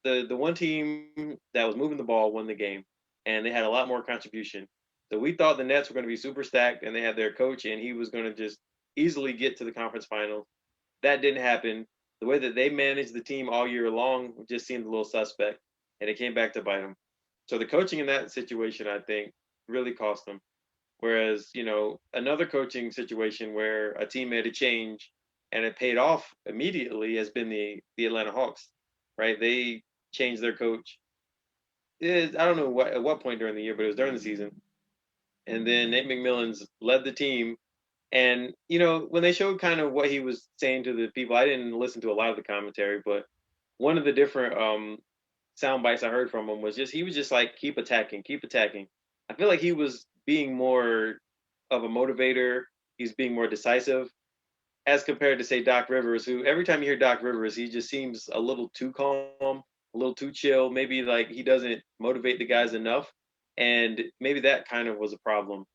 A: the one team that was moving the ball won the game, and they had a lot more contribution. So we thought the Nets were going to be super stacked, and they had their coach, and he was going to just easily get to the conference finals. That didn't happen. The way that they managed the team all year long just seemed a little suspect, and it came back to bite them. So the coaching in that situation, I think, really cost them. Whereas, another coaching situation where a team made a change and it paid off immediately has been the Atlanta Hawks, right? They changed their coach. I don't know at what point during the year, but it was during the season. And then Nate McMillan's led the team. And, when they showed kind of what he was saying to the people, I didn't listen to a lot of the commentary, but one of the different sound bites I heard from him was just he was just like keep attacking, keep attacking. I feel like he was being more of a motivator. He's being more decisive as compared to say Doc Rivers, who every time you hear Doc Rivers, he just seems a little too calm, a little too chill. Maybe like he doesn't motivate the guys enough, and maybe that kind of was a problem.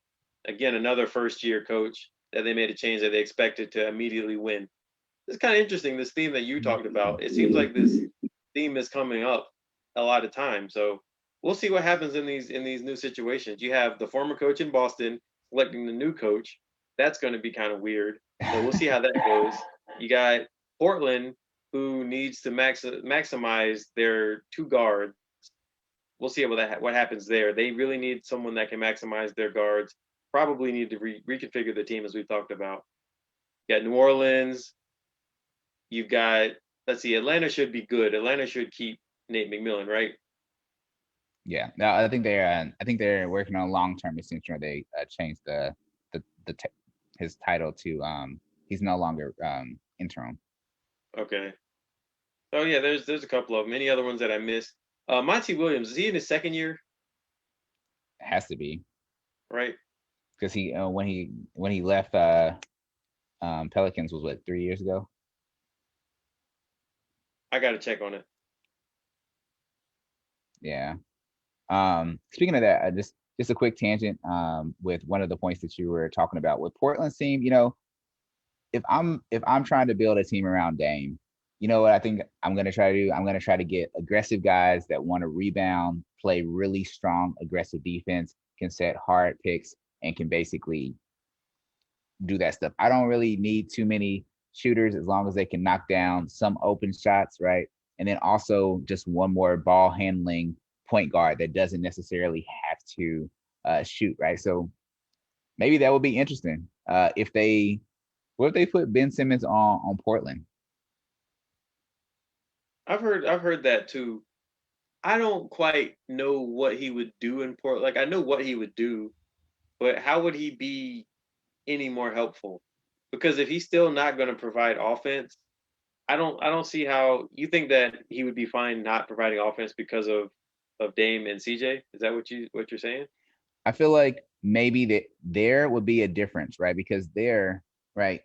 A: Again, another first year coach that they made a change that they expected to immediately win. It's kind of interesting. This theme that you talked about. It seems like this theme is coming up a lot of time. So we'll see what happens in these new situations. You have the former coach in Boston selecting the new coach. That's going to be kind of weird. So we'll see how that goes. You got Portland, who needs to maximize their two guards. We'll see what happens there. They really need someone that can maximize their guards. Probably need to reconfigure the team as we've talked about. You got New Orleans, you've got let's see, Atlanta should be good. Atlanta should keep Nate McMillan, right?
B: Yeah. No, I think they're working on long term extension. Where they changed the his title to he's no longer interim.
A: Okay. Oh yeah, there's a couple of them. Any other ones that I missed? Monty Williams, is he in his second year?
B: Has to be
A: Right.
B: because he when he left Pelicans was what 3 years ago.
A: I gotta check on it.
B: Yeah. Speaking of that, just a quick tangent with one of the points that you were talking about with Portland's team. If I'm trying to build a team around Dame, you know what I think I'm gonna try to do? I'm gonna try to get aggressive guys that want to rebound, play really strong, aggressive defense, can set hard picks, and can basically do that stuff. I don't really need too many shooters as long as they can knock down some open shots, right? And then also just one more ball handling point guard that doesn't necessarily have to shoot, right? So maybe that would be interesting. If they what if they put Ben Simmons on Portland?
A: I've heard that too. I don't quite know what he would do in Port. Like I know what he would do, but how would he be any more helpful? Because if he's still not going to provide offense, I don't see how you think that he would be fine not providing offense because of Dame and CJ. Is that what you're saying?
B: I feel like maybe that there would be a difference, right? Because there, right?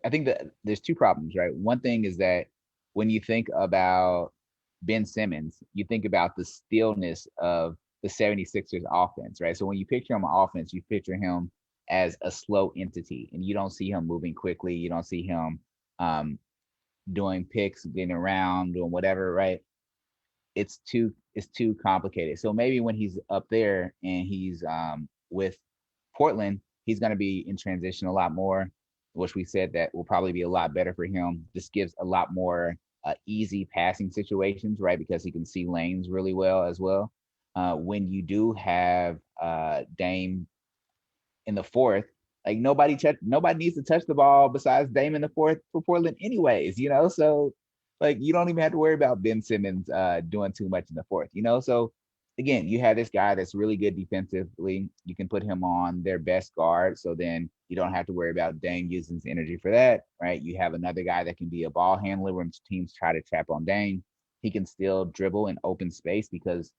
B: I think that there's two problems, right? One thing is that when you think about Ben Simmons, you think about the stillness of the 76ers offense, right? So when you picture him on offense, you picture him as a slow entity and you don't see him moving quickly. You don't see him um, doing picks, getting around, doing whatever, right? It's too complicated. So maybe when he's up there and he's with Portland, he's going to be in transition a lot more, which we said that will probably be a lot better for him. This gives a lot more easy passing situations, right? Because he can see lanes really well as well. When you do have Dame in the fourth, like nobody needs to touch the ball besides Dame in the fourth for Portland, anyways. So like you don't even have to worry about Ben Simmons doing too much in the fourth. So again, you have this guy that's really good defensively. You can put him on their best guard, so then you don't have to worry about Dame using his energy for that, right? You have another guy that can be a ball handler when teams try to trap on Dame. He can still dribble in open space because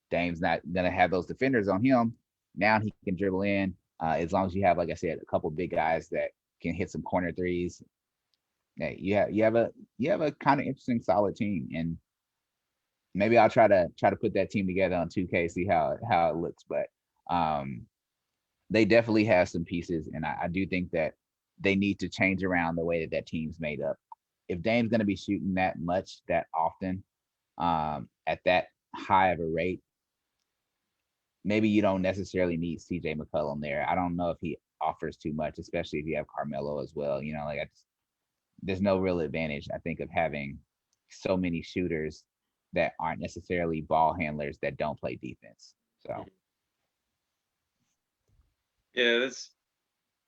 B: Dame's not gonna have those defenders on him. Now he can dribble in as long as you have, like I said, a couple big guys that can hit some corner threes. Yeah, you have a kind of interesting, solid team, and maybe I'll try to put that team together on 2K, see how it looks. But um, they definitely have some pieces, and I do think that they need to change around the way that that team's made up. If Dame's going to be shooting that much, that often, at that high of a rate, maybe you don't necessarily need CJ McCollum there. I don't know if he offers too much, especially if you have Carmelo as well. Like there's no real advantage, I think, of having so many shooters that aren't necessarily ball handlers that don't play defense. So
A: Yeah, that's.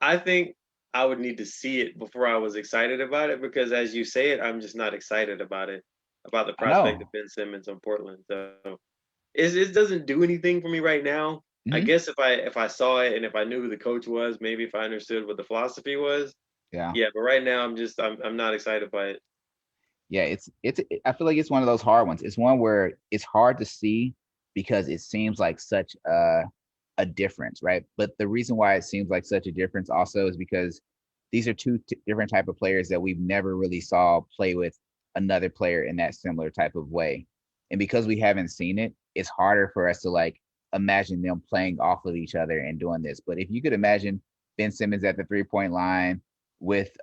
A: I think I would need to see it before I was excited about it because, as you say it, I'm just not excited about it, about the
B: I
A: prospect of
B: know.
A: Ben Simmons on Portland. So it doesn't do anything for me right now. I
B: Hmm.
A: guess if I saw it and if I knew who the coach was, maybe if I understood what the philosophy was,
B: Yeah.
A: yeah. But right now, I'm not excited by it.
B: Yeah, I feel like it's one of those hard ones. It's one where it's hard to see because it seems like such a difference, right? But the reason why it seems like such a difference also is because these are two different type of players that we've never really saw play with another player in that similar type of way. And because we haven't seen it, it's harder for us to like imagine them playing off of each other and doing this. But if you could imagine Ben Simmons at the 3-point line with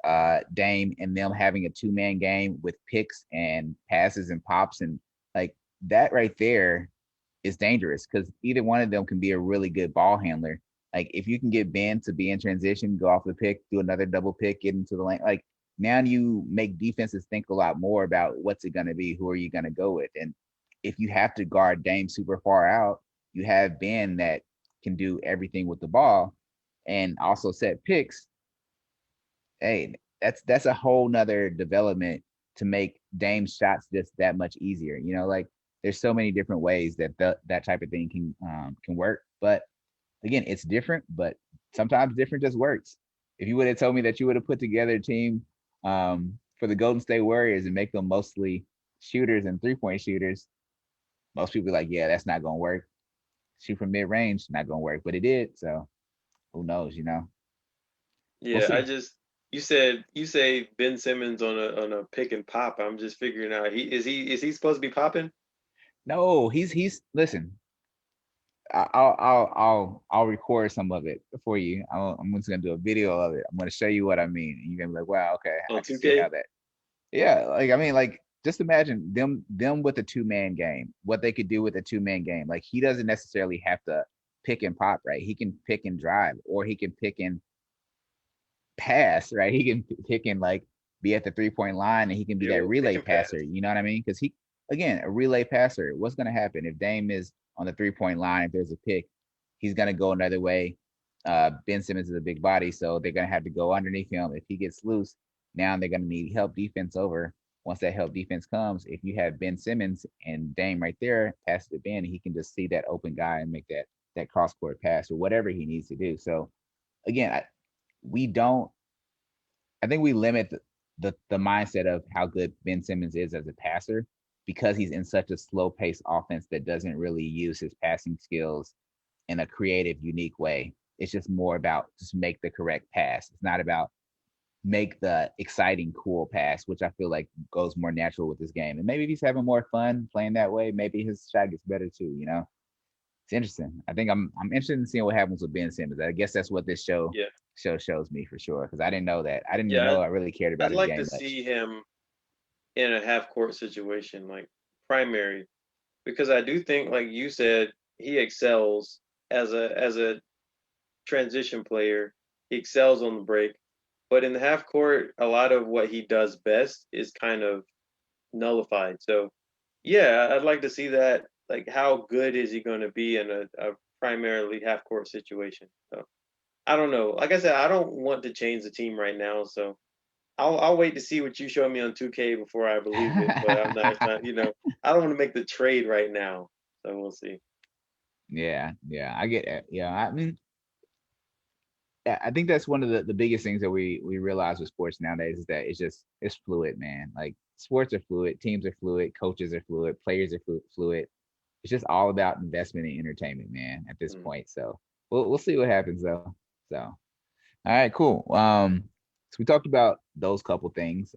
B: Dame and them having a two-man game with picks and passes and pops and like that right there is dangerous because either one of them can be a really good ball handler. Like if you can get Ben to be in transition, go off the pick, do another double pick, get into the lane, like now you make defenses think a lot more about what's it going to be, who are you going to go with, and if you have to guard Dame super far out, you have Ben that can do everything with the ball and also set picks. Hey, that's a whole nother development to make Dame shots just that much easier. Like there's so many different ways that that type of thing can work. But again, it's different, but sometimes different just works. If you would have told me that you would have put together a team for the Golden State Warriors and make them mostly shooters and 3-point shooters, most people be like, yeah, that's not gonna work. Shoot from mid range, not gonna work, but it did. So who knows? We'll
A: Yeah, I
B: see.
A: just you say Ben Simmons on a pick and pop. I'm just figuring out he supposed to be popping?
B: No, he's listen. I'll record some of it for you. I'm just gonna do a video of it. I'm gonna show you what I mean, and you're gonna be like, wow, okay, I
A: On
B: can see how
A: 2K?
B: that. Yeah, like I mean, like just imagine them with a two-man game, what they could do with a two-man game. Like he doesn't necessarily have to pick and pop, right? He can pick and drive, or he can pick and pass, right? He can pick and like be at the 3-point line, and he can be that
A: Ew, pick
B: relay
A: and pass.
B: passer. You know what I mean? Because he, again, a relay passer. What's gonna happen if Dame is on the 3-point line? If there's a pick, he's gonna go another way. Ben Simmons is a big body, so they're gonna have to go underneath him. If he gets loose, now they're gonna need help defense over. Once that help defense comes, if you have Ben Simmons and Dame right there, pass it to Ben, he can just see that open guy and make that cross court pass or whatever he needs to do. So again, we don't I think we limit the mindset of how good Ben Simmons is as a passer because he's in such a slow paced offense that doesn't really use his passing skills in a creative, unique way. It's just more about just make the correct pass. It's not about make the exciting, cool pass, which I feel like goes more natural with this game. And maybe if he's having more fun playing that way, maybe his shot gets better too. It's interesting. I think I'm interested in seeing what happens with Ben Simmons. I guess that's what this
A: Yeah,
B: show shows me for sure. Because I didn't know that. I didn't even
A: yeah.
B: know I really cared about
A: I'd
B: his
A: like to
B: game much.
A: see him in a half court situation, like primary, because I do think, like you said, he excels as a transition player. He excels on the break, but in the half court, a lot of what he does best is kind of nullified. So, yeah, I'd like to see that. Like, how good is he going to be in a primarily half court situation? So, I don't know. Like I said, I don't want to change the team right now. So, I'll wait to see what you show me on 2K before I believe it. But I'm not. It's not. I don't want to make the trade right now. So we'll see.
B: Yeah, yeah, I get it. Yeah, I mean, yeah, I think that's one of the biggest things that we realize with sports nowadays is that it's fluid, man. Like sports are fluid, teams are fluid, coaches are fluid, players are fluid. It's just all about investment and entertainment, man, at this
A: Mm.
B: point. So we'll see what happens though. So all right, cool. So we talked about those couple things.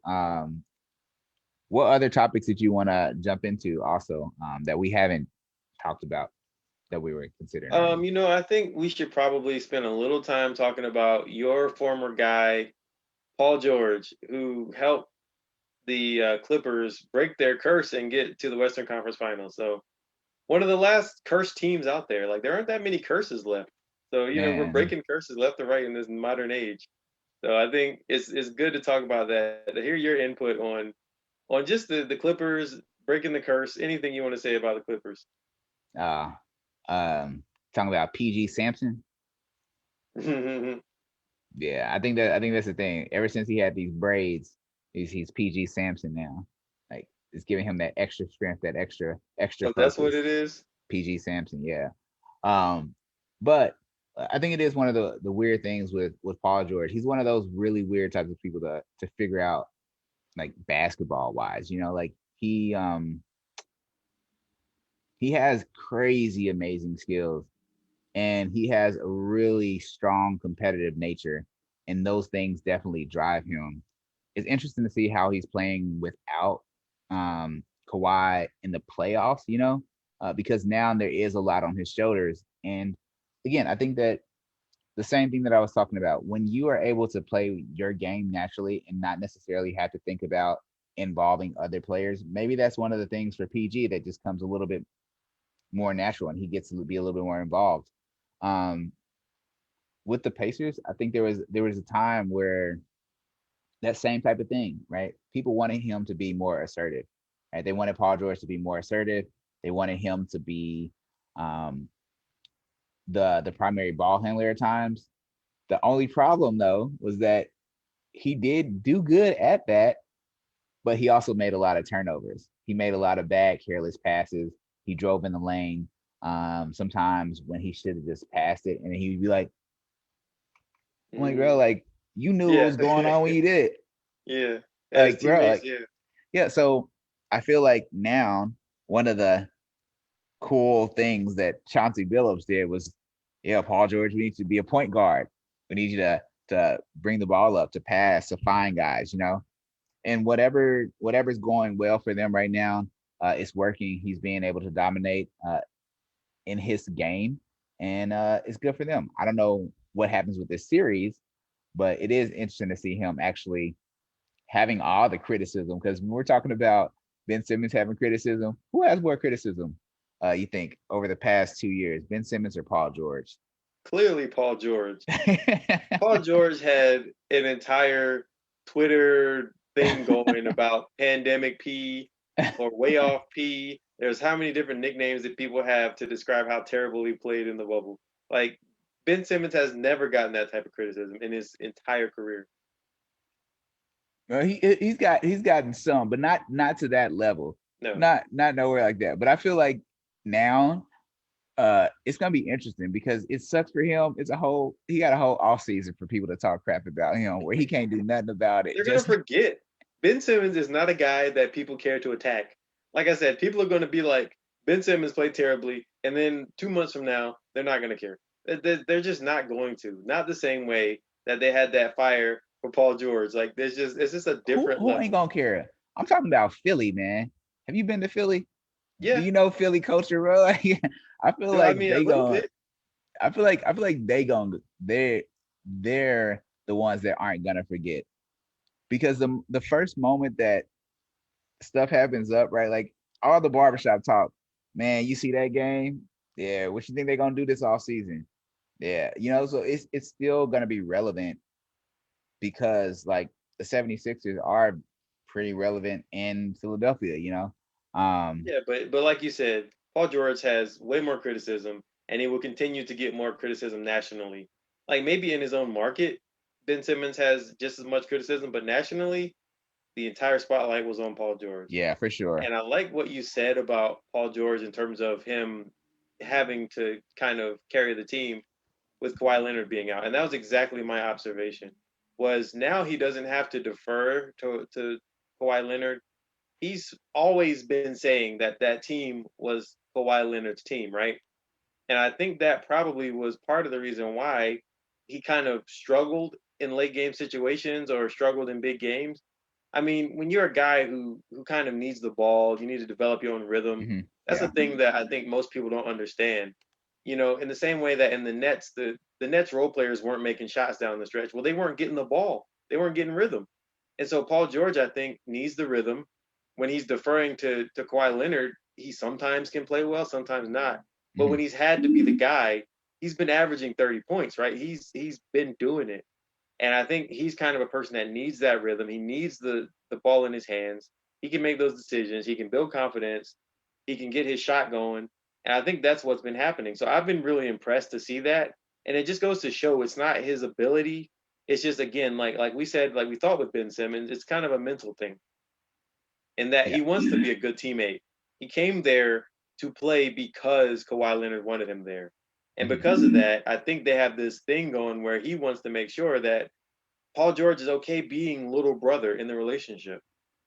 B: What other topics did you want to jump into also that we haven't talked about that we were considering already?
A: I think we should probably spend a little time talking about your former guy, Paul George, who helped the Clippers break their curse and get to the Western Conference Finals. So one of the last cursed teams out there. Like there aren't that many curses left. So we're
B: Man,
A: breaking curses left and right in this modern age. So I think it's good to talk about that. To hear your input on just the Clippers breaking the curse. Anything you want to say about the Clippers?
B: uh, talking about PG Sampson. Yeah, I think that's the thing. Ever since he had these braids, he's PG Sampson now. Like it's giving him that extra strength, that extra
A: So that's what
B: focus.
A: it is.
B: PG Sampson, yeah. Um, but I think it is one of the weird things with Paul George. He's one of those really weird types of people to figure out like basketball wise. Like he has crazy amazing skills and he has a really strong competitive nature, and those things definitely drive him. It's interesting to see how he's playing without Kawhi in the playoffs, because now there is a lot on his shoulders. And again, I think that the same thing that I was talking about, when you are able to play your game naturally and not necessarily have to think about involving other players, maybe that's one of the things for PG that just comes a little bit more natural and he gets to be a little bit more involved. Um, with the Pacers, I think there was a time where that same type of thing, right? People wanted him to be more assertive, right? They wanted Paul George to be more assertive. They wanted him to be um, the primary ball handler at times. The only problem though was that he did do good at that, but he also made a lot of turnovers. He made a lot of bad, careless passes. He drove in the lane. Sometimes when he should have just passed it, and he'd be like, "I'm like, bro,
A: Mm,
B: like you knew what
A: yeah,
B: was going on when you did it,
A: yeah. As
B: like, bro,
A: teammates,
B: like,
A: yeah.
B: yeah." So I feel like now one of the cool things that Chauncey Billups did was, yeah, Paul George, we need to be a point guard. We need you to bring the ball up, to pass, to find guys. And whatever's going well for them right now, it's working. He's being able to dominate in his game, and it's good for them. I don't know what happens with this series, but it is interesting to see him actually having all the criticism. Because when we're talking about Ben Simmons having criticism, who has more criticism? You think over the past 2 years, Ben Simmons or Paul George?
A: Clearly, Paul George. Paul George had an entire Twitter thing going about pandemic P or way off P. There's how many different nicknames that people have to describe how terrible he played in the bubble. Like Ben Simmons has never gotten that type of criticism in his entire career.
B: Well, he's gotten some, but not to that level.
A: No.
B: Not nowhere like that. But I feel like now it's gonna be interesting because it sucks for him. He got a whole off season for people to talk crap about him where he can't do nothing about it.
A: They're gonna
B: Just
A: forget. Ben Simmons is not a guy that people care to attack. Like I said, people are gonna be like, Ben Simmons played terribly, and then 2 months from now, they're not gonna care. They're just not going to. Not the same way that they had that fire for Paul George. Like there's just it's just a different
B: Who ain't
A: level.
B: gonna care? I'm talking about Philly, man. Have you been to Philly? Do
A: Yeah,
B: you know Philly culture, bro? I feel
A: I
B: like
A: mean a
B: they
A: little
B: going
A: bit.
B: I feel like they're the ones that aren't gonna forget because the first moment that stuff happens up, right? Like all the barbershop talk, man, you see that game? Yeah, what you think they're gonna do this off season? Yeah, so it's still gonna be relevant because like the 76ers are pretty relevant in Philadelphia. Um,
A: Yeah, but like you said, Paul George has way more criticism, and he will continue to get more criticism nationally. Like maybe in his own market, Ben Simmons has just as much criticism, but nationally, the entire spotlight was on Paul George.
B: yeah, for sure.
A: And I like what you said about Paul George in terms of him having to kind of carry the team with Kawhi Leonard being out. And that was exactly my observation. Was now he doesn't have to defer to Kawhi Leonard. He's always been saying that that team was Kawhi Leonard's team, right? And I think that probably was part of the reason why he kind of struggled in late game situations or struggled in big games. I mean, when you're a guy who kind of needs the ball, you need to develop your own rhythm. That's the
B: Yeah.
A: thing that I think most people don't understand. In the same way that in the Nets, the Nets role players weren't making shots down the stretch. Well, they weren't getting the ball. They weren't getting rhythm. And so Paul George, I think, needs the rhythm. When he's deferring to Kawhi Leonard, he sometimes can play well, sometimes not. But when
B: Hmm.
A: he's had to be the guy, he's been averaging 30 points, right? He's been doing it. And I think he's kind of a person that needs that rhythm. He needs the ball in his hands. He can make those decisions. He can build confidence. He can get his shot going. And I think that's what's been happening. So I've been really impressed to see that. And it just goes to show it's not his ability. It's just again, like we said, like we thought with Ben Simmons, it's kind of a mental thing in that
B: Yeah.
A: he wants to be a good teammate. He came there to play because Kawhi Leonard wanted him there. And
B: Hmm.
A: because of that, I think they have this thing going where he wants to make sure that Paul George is okay being little brother in the relationship,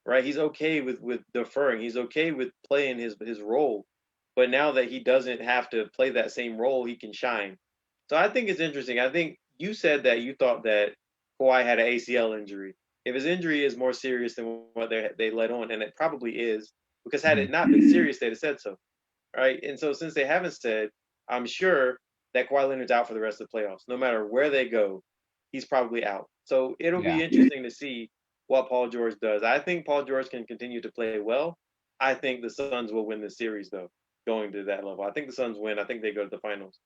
A: right? He's okay with deferring. He's okay with playing his role. But now that he doesn't have to play that same role, he can shine. So I think it's interesting. I think you said that you thought that Kawhi had an ACL injury. If his injury is more serious than what they let on, and it probably is, because had
B: Hmm.
A: it not been serious, they'd have said so, right? And so since they haven't said, I'm sure that Kawhi Leonard's out for the rest of the playoffs. No matter where they go, he's probably out. So it'll be
B: Yeah.
A: interesting to see what Paul George does. I think Paul George can continue to play well. I think the Suns will win the series though, going to that level. I think the Suns win. I think they go to the finals.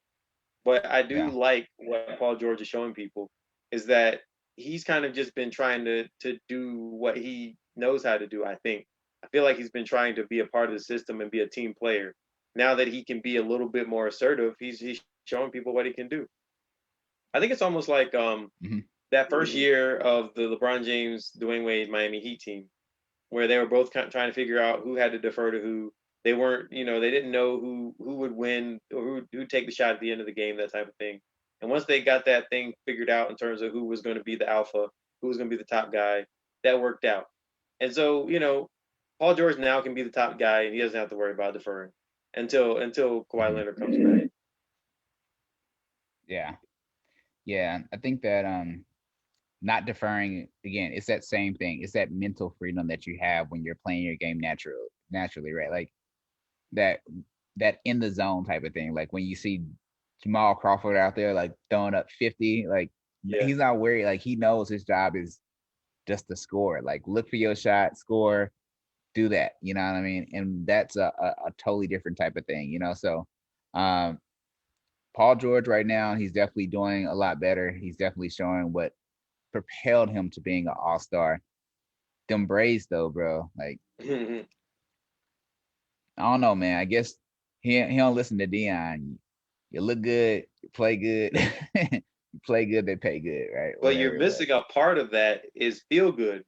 A: But I do
B: Yeah.
A: like what Paul George is showing people is that he's kind of just been trying to do what he knows how to do, I think. I feel like he's been trying to be a part of the system and be a team player. Now that he can be a little bit more assertive, he's showing people what he can do. I think it's almost like
B: Hmm.
A: that first year of the LeBron James, Dwayne Wade Miami Heat team, where they were both kind of trying to figure out who had to defer to who. They weren't, they didn't know who would win or who'd take the shot at the end of the game, that type of thing. And once they got that thing figured out in terms of who was going to be the alpha, who was going to be the top guy, that worked out. And so, Paul George now can be the top guy, and he doesn't have to worry about deferring until Kawhi
B: Hmm.
A: Leonard comes back.
B: Yeah. Yeah. I think that not deferring again, it's that same thing. It's that mental freedom that you have when you're playing your game naturally, right? Like that in the zone type of thing. Like when you see Jamal Crawford out there like throwing up 50, like
A: Yeah,
B: he's not worried. Like he knows his job is just to score. Like look for your shot, score, do that. You know what I mean? And that's a totally different type of thing. So um Paul George right now, he's definitely doing a lot better. He's definitely showing what propelled him to being an all-star. Them braids though, bro. Like I don't know, man. I guess he don't listen to Dion. You look good, you play good, you play good, they pay good, right?
A: but you're
B: Whatever it was.
A: missing a part of that is feel good.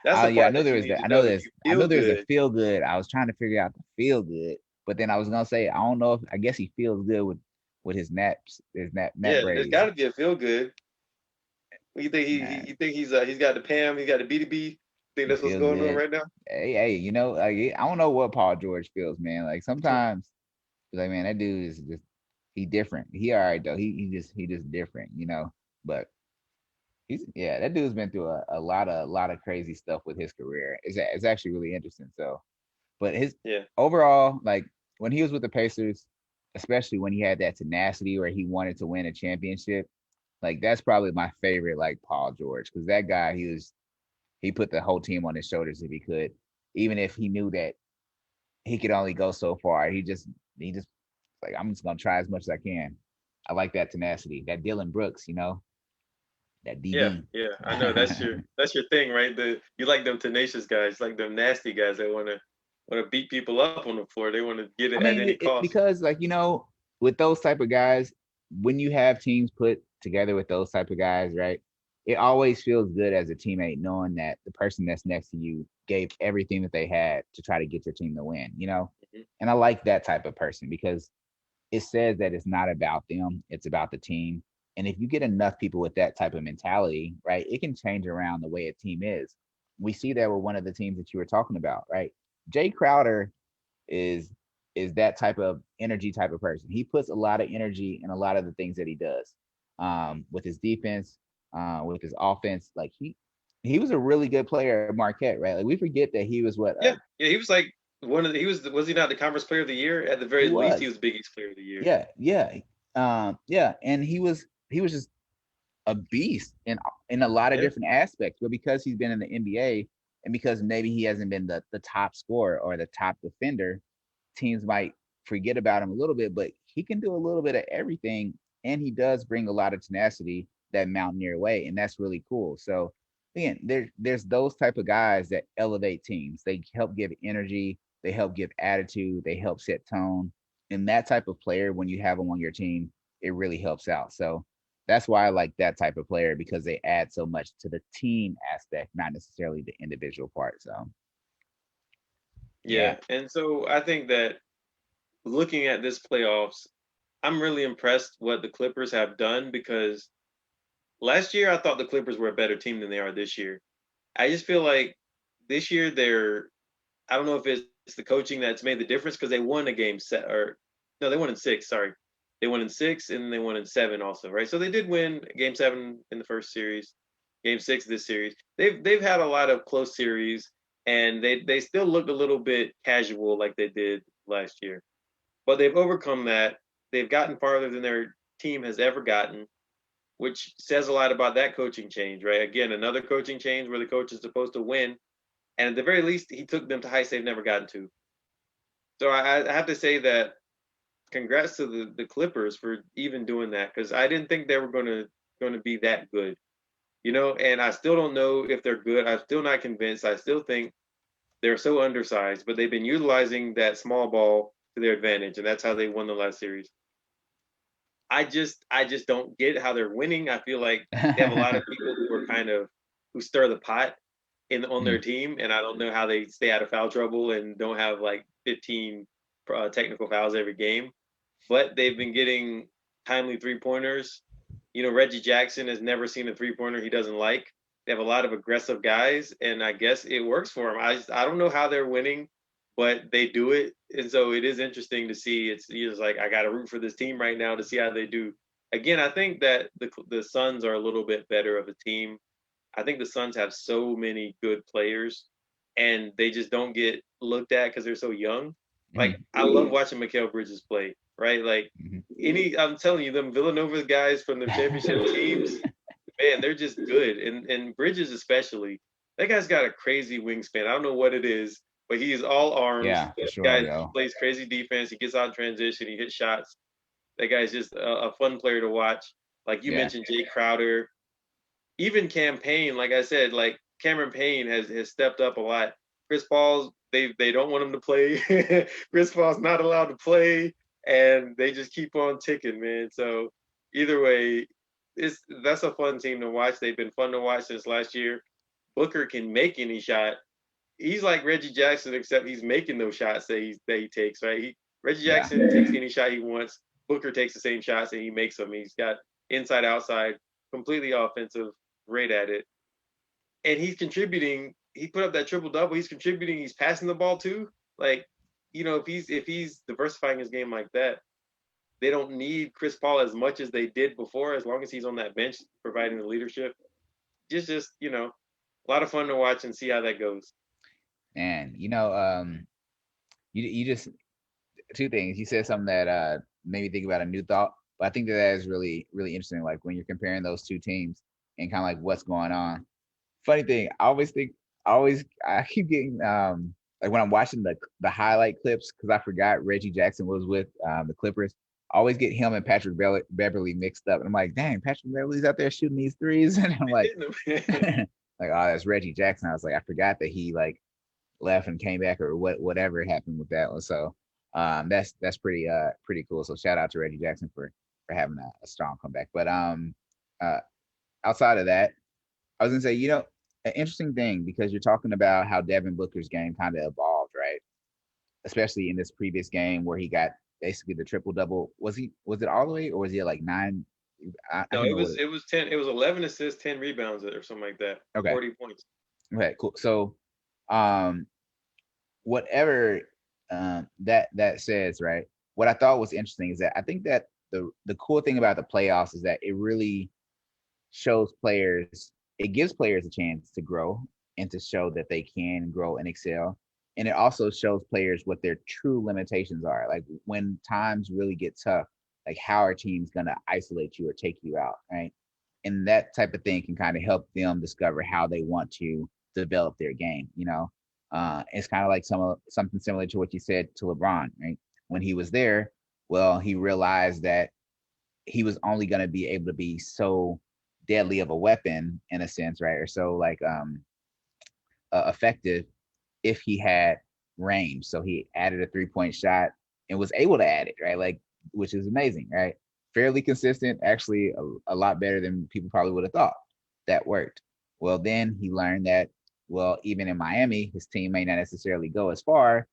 A: That's the
B: Yeah, I
A: part
B: know
A: that
B: there
A: you
B: was
A: need
B: that.
A: to know. You
B: I know
A: feel
B: there's a
A: good.
B: feel good. I was trying to figure out the feel good, but then I was gonna say I don't know if I guess he feels good with his nap
A: Yeah, there's got
B: braids.
A: to be a feel good. You think
B: Man,
A: you think he's got the Pam, he's got the BDB. Think
B: he
A: that's what's
B: feels
A: going on
B: good.
A: right now?
B: Hey, like I don't know what Paul George feels, man. Like sometimes, like man, that dude is just he different. He all right though. He just different. But Yeah, that dude's been through a lot of crazy stuff with his career. It's actually really interesting. So, but his
A: Yeah,
B: overall, like when he was with the Pacers, especially when he had that tenacity where he wanted to win a championship, like that's probably my favorite, like Paul George, because that guy, he put the whole team on his shoulders if he could, even if he knew that he could only go so far. He just like, I'm just gonna try as much as I can. I like that tenacity, that Dylan Brooks, that
A: yeah,
B: DB.
A: yeah. I know that's your thing, right? You like them tenacious guys, like them nasty guys that wanna beat people up on the floor. They want to get it
B: I
A: at
B: mean,
A: any cost.
B: because like with those type of guys, when you have teams put together with those type of guys, right? It always feels good as a teammate knowing that the person that's next to you gave everything that they had to try to get your team to win,
A: Mhm.
B: And I like that type of person because it says that it's not about them, it's about the team. And if you get enough people with that type of mentality, right, it can change around the way a team is. We see that with one of the teams that you were talking about, right? Jay Crowder is is that type of energy type of person. He puts a lot of energy in a lot of the things that he does. With his defense, with his offense, like he was a really good player at Marquette, right? Like we forget that he was what
A: Yeah, yeah. He was like was he not the conference player of the year? At the very
B: he
A: least, he
B: was.
A: was Big East player of the year.
B: Yeah, yeah. Yeah, and he was just a beast in a lot of
A: Yeah,
B: different aspects. But because he's been in the NBA and because maybe he hasn't been the top scorer or the top defender, teams might forget about him a little bit, but he can do a little bit of everything. And he does bring a lot of tenacity that Mountaineer way. And that's really cool. So again, there's those type of guys that elevate teams. They help give energy, they help give attitude, they help set tone. And that type of player, when you have them on your team, it really helps out. So that's why I like that type of player because they add so much to the team aspect, not necessarily the individual part. So yeah.
A: yeah. And so I think that looking at this playoffs, I'm really impressed what the Clippers have done because last year I thought the Clippers were a better team than they are this year. I just feel like this year I don't know if it's the coaching that's made the difference because they won a game set or no, they won in six. Sorry, they won in six and they won in seven also, right? So they did win game seven in the first series, game six this series. They've had a lot of close series and they still looked a little bit casual like they did last year, but they've overcome that. They've gotten farther than their team has ever gotten, which says a lot about that coaching change, right? Again, another coaching change where the coach is supposed to win, and at the very least, he took them to heights they've never gotten to. So I have to say that congrats to the Clippers for even doing that because I didn't think they were going to be that good, And I still don't know if they're good. I'm still not convinced. I still think they're so undersized, but they've been utilizing that small ball to their advantage, and that's how they won the last series. I just don't get how they're winning. I feel like they have a lot of people who are kind of who stir the pot in on their
B: Mm,
A: team, and I don't know how they stay out of foul trouble and don't have like 15 technical fouls every game. But they've been getting timely 3 pointers. Reggie Jackson has never seen a 3 pointer he doesn't like. They have a lot of aggressive guys, and I guess it works for them. I don't know how they're winning, but they do it, and so it is interesting to see. It's just like I got to root for this team right now to see how they do. Again, I think that the Suns are a little bit better of a team. I think the Suns have so many good players, and they just don't get looked at because they're so young. Like
B: mm,
A: I love watching Mikal Bridges play, right? Like
B: mhm.
A: I'm telling you, them Villanova guys from the championship teams, man, they're just good. And Bridges especially, that guy's got a crazy wingspan. I don't know what it is, but he is all arms.
B: Yeah, for sure,
A: Guy
B: yo.
A: plays crazy defense. He gets out in transition. He hits shots. That guy's just a fun player to watch. Like you
B: Yeah,
A: mentioned, Jay Crowder, even campaign, like I said, like Cameron Payne has stepped up a lot. Chris Paul's they don't want him to play. Chris Paul's not allowed to play, and they just keep on ticking, man. So either way, that's a fun team to watch. They've been fun to watch since last year. Booker can make any shot. He's like Reggie Jackson, except he's making those shots that he takes. Right? Reggie
B: yeah,
A: Jackson takes any shot he wants. Booker takes the same shots and he makes them. He's got inside, outside, completely offensive, great at it, and he's contributing. He put up that triple double. He's contributing. He's passing the ball too. Like, if he's diversifying his game like that, they don't need Chris Paul as much as they did before. As long as he's on that bench providing the leadership, just a lot of fun to watch and see how that goes.
B: And you just two things. You said something that made me think about a new thought, but I think that is really really interesting. Like when you're comparing those two teams and kind of like what's going on. Funny thing, I keep getting like when I'm watching the highlight clips because I forgot Reggie Jackson was with the Clippers. I always get him and Beverly mixed up, and I'm like, dang, Patrick Beverly's out there shooting these threes, and I'm like,
A: Hitting
B: like, oh, that's Reggie Jackson. I was like, I forgot that he like left and came back or whatever happened with that one. So that's pretty cool. So shout out to Reggie Jackson for having a strong comeback. But uh outside of that, I was gonna say, an interesting thing because you're talking about how Devin Booker's game kind of evolved, right? Especially in this previous game where he got basically the triple double. Was it all the way or was he at like nine? I
A: No,
B: can't
A: it
B: remember what
A: was it was 10. It was 11 assists, 10 rebounds, or something like that.
B: okay.
A: 40 points.
B: Okay, cool. So um whatever that says, right? What I thought was interesting is that I think that the cool thing about the playoffs is that it really shows players, it gives players a chance to grow and to show that they can grow and excel. And it also shows players what their true limitations are. Like when times really get tough, like how are teams going to isolate you or take you out, right? And that type of thing can kind of help them discover how they want to develop their game. It's kind of like something similar to what you said to LeBron, right? When he was there, well, he realized that he was only going to be able to be so deadly of a weapon in a sense, right? Or so like effective if he had range. So he added a 3-point shot and was able to add it, right? Like, which is amazing, right? Fairly consistent, actually a lot better than people probably would have thought. That worked. Well, then he learned that, well, even in Miami, his team may not necessarily go as far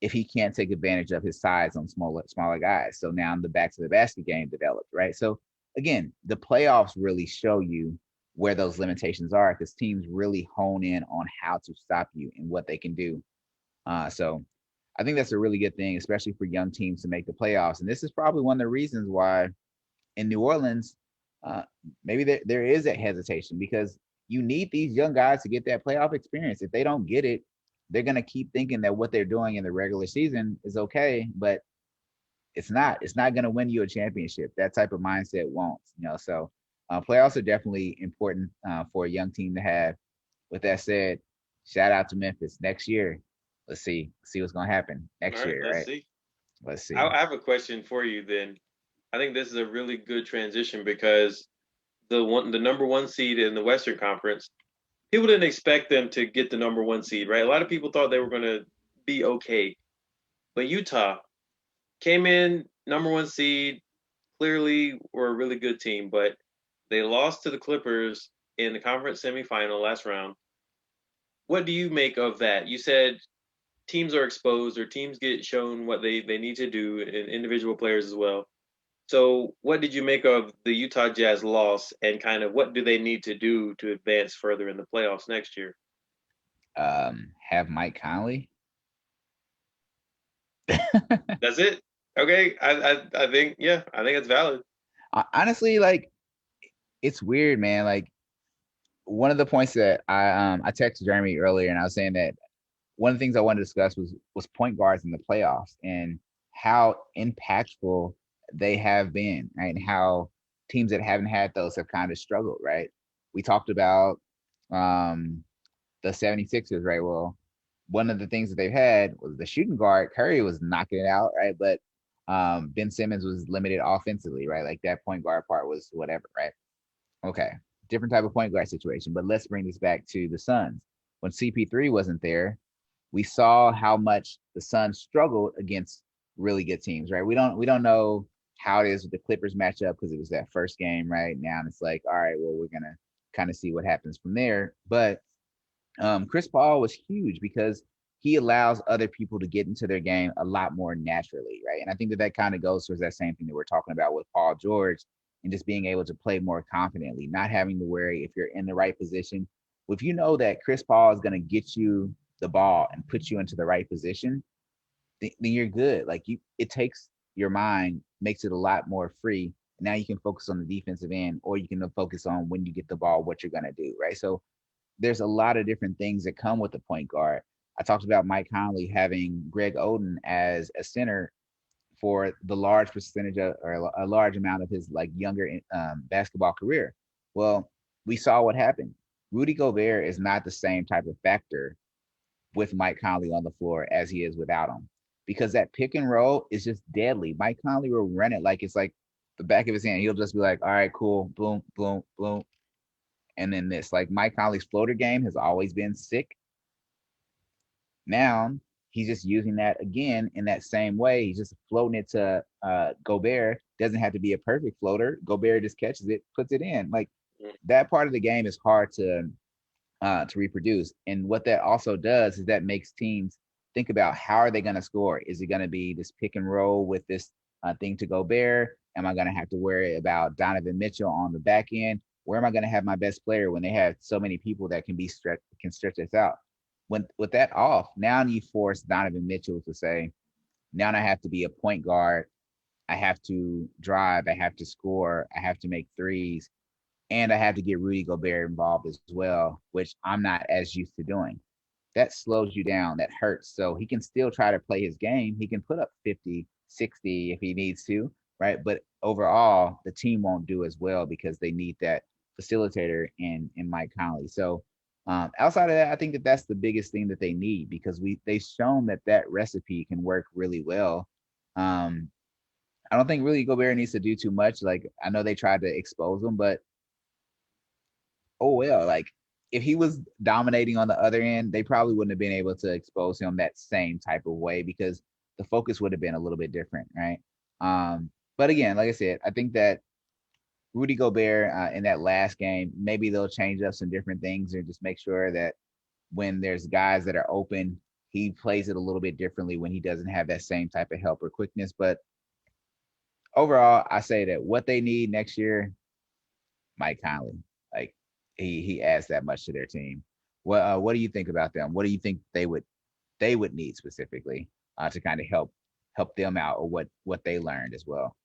B: if he can't take advantage of his size on smaller guys. So now the back to the basket game developed, right? So again, the playoffs really show you where those limitations are because teams really hone in on how to stop you and what they can do. So I think that's a really good thing, especially for young teams to make the playoffs. And this is probably one of the reasons why in New Orleans, uh, maybe there is that hesitation because you need these young guys to get that playoff experience. If they don't get it, they're going to keep thinking that what they're doing in the regular season is okay, but it's not. It's not going to win you a championship. That type of mindset won't. So playoffs are definitely important for a young team to have. With that said, shout out to Memphis next year. Let's see what's going to happen
A: All
B: next
A: right,
B: year,
A: let's
B: right?
A: see.
B: Let's
A: I,
B: see.
A: I have a question for you. Then I think this is a really good transition because the number one seed in the Western Conference, people didn't expect them to get the number one seed, right? A lot of people thought they were going to be okay, but Utah came in number one seed. Clearly, were a really good team, but they lost to the Clippers in the conference semifinal last round. What do you make of that? You said teams are exposed or teams get shown what they need to do, and individual players as well. So, what did you make of the Utah Jazz loss, and kind of what do they need to do to advance further in the playoffs next year?
B: Have Mike Conley.
A: That's it. Okay, I think I think it's valid.
B: Honestly, like it's weird, man. Like one of the points that I texted Jeremy earlier, and I was saying that one of the things I wanted to discuss was point guards in the playoffs and how impactful they have been, right? And how teams that haven't had those have kind of struggled, right? We talked about um, the 76ers, right? Well, one of the things that they've had was the shooting guard. Curry was knocking it out, right? But Ben Simmons was limited offensively, right? Like that point guard part was whatever, right? Okay, different type of point guard situation. But let's bring this back to the Suns. When CP3 wasn't there, we saw how much the Suns struggled against really good teams, right? We don't know how it is with the Clippers matchup because it was that first game, right? Now it's like, all right, well, we're gonna kind of see what happens from there. But Chris Paul was huge because he allows other people to get into their game a lot more naturally, right? And I think that kind of goes towards that same thing that we're talking about with Paul George and just being able to play more confidently, not having to worry if you're in the right position. If you know that Chris Paul is going to get you the ball and put you into the right position, then you're good. Like it takes your mind, makes it a lot more free Now you can focus on the defensive end, or you can focus on when you get the ball, what you're going to do, right? So there's a lot of different things that come with the point guard. I talked about Mike Conley having Greg Oden as a center for the large percentage of, or a large amount of his like younger basketball career. Well, we saw what happened. Rudy Gobert is not the same type of factor with Mike Conley on the floor as he is without him, because that pick and roll is just deadly. Mike Conley will run it like it's like the back of his hand. He'll just be like, all right, cool, boom, boom, boom. And then this, like Mike Conley's floater game has always been sick. Now he's just using that again in that same way. He's just floating it to Gobert. Doesn't have to be a perfect floater. Gobert just catches it, puts it in. Like that part of the game is hard to reproduce. And what that also does is that makes teams think about how are they going to score? Is it going to be this pick and roll with this thing to Gobert? Am I going to have to worry about Donovan Mitchell on the back end? Where am I going to have my best player when they have so many people that can stretch this out? When with that off, now you force Donovan Mitchell to say, now I have to be a point guard. I have to drive. I have to score. I have to make threes, and I have to get Rudy Gobert involved as well, which I'm not as used to doing. That slows you down. That hurts. So he can still try to play his game. He can put up 50, 60 if he needs to, right? But overall, the team won't do as well because they need that facilitator in Mike Conley. So outside of that, I think that that's the biggest thing that they need, because they've shown that that recipe can work really well. Um, I don't think really Gobert needs to do too much. Like I know they tried to expose him, but oh well, like if he was dominating on the other end, they probably wouldn't have been able to expose him that same type of way, because the focus would have been a little bit different, right? But again, like I said, I think that Rudy Gobert in that last game, maybe they'll change up some different things and just make sure that when there's guys that are open, he plays it a little bit differently when he doesn't have that same type of help or quickness. But overall, I say that what they need next year, Mike Conley. Like he adds that much to their team. What do you think about them? What do you think they would need specifically to kind of help them out, or what they learned as well?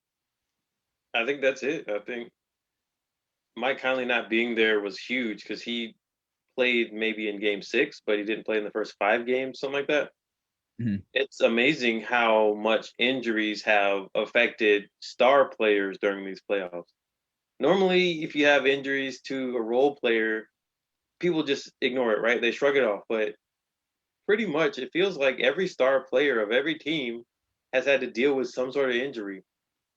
A: I think that's it. I think Mike Conley not being there was huge because he played maybe in game six, but he didn't play in the first 5 games, something like that.
B: Mhm.
A: It's amazing how much injuries have affected star players during these playoffs. Normally, if you have injuries to a role player, people just ignore it, right? They shrug it off. But pretty much, it feels like every star player of every team has had to deal with some sort of injury.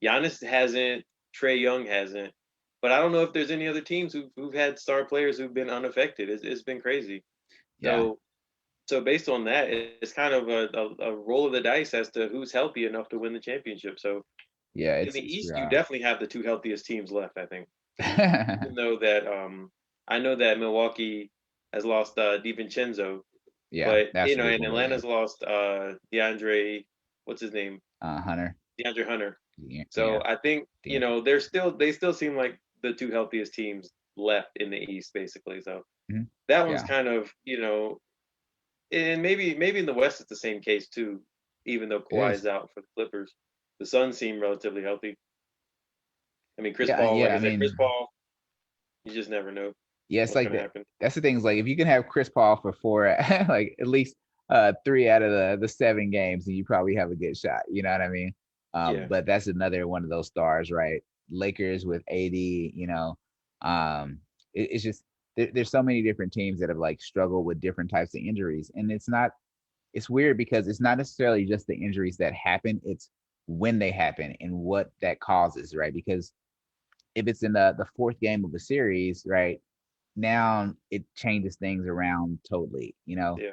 A: Giannis hasn't, Trey Young hasn't, but I don't know if there's any other teams who've had star players who've been unaffected. It's been crazy.
B: Yeah,
A: So so based on that, it's kind of a roll of the dice as to who's healthy enough to win the championship. So
B: yeah,
A: in the
B: it's
A: East, you
B: rough.
A: definitely have the two healthiest teams left. I think, even though that I know that Milwaukee has lost DiVincenzo,
B: Yeah,
A: but
B: that's the big
A: and
B: one they have.
A: Atlanta's lost DeAndre. What's his name?
B: Hunter.
A: DeAndre Hunter.
B: Yeah,
A: So
B: yeah,
A: I think they still seem like the two healthiest teams left in the East, basically. So
B: hmm
A: that one's
B: yeah,
A: kind of and maybe in the West it's the same case too. Even though
B: it
A: Kawhi
B: is.
A: is out for the Clippers, the Suns seem relatively healthy. I mean, Chris
B: Yeah,
A: Paul, like
B: yeah.
A: I
B: I
A: said, Chris
B: mean,
A: Paul, you just never know
B: yeah, it's
A: what's
B: like
A: gonna
B: that.
A: happen.
B: That's the thing. Is like if you can have Chris Paul for four, like at least three out of the 7 games, then you probably have a good shot. You know what I mean?
A: Yeah,
B: But that's another one of those stars, right? Lakers with AD. Um, it's just there's so many different teams that have like struggled with different types of injuries, and it's weird because it's not necessarily just the injuries that happen; it's when they happen and what that causes, right? Because if it's in the fourth game of a series, right? Now it changes things around totally.
A: yeah,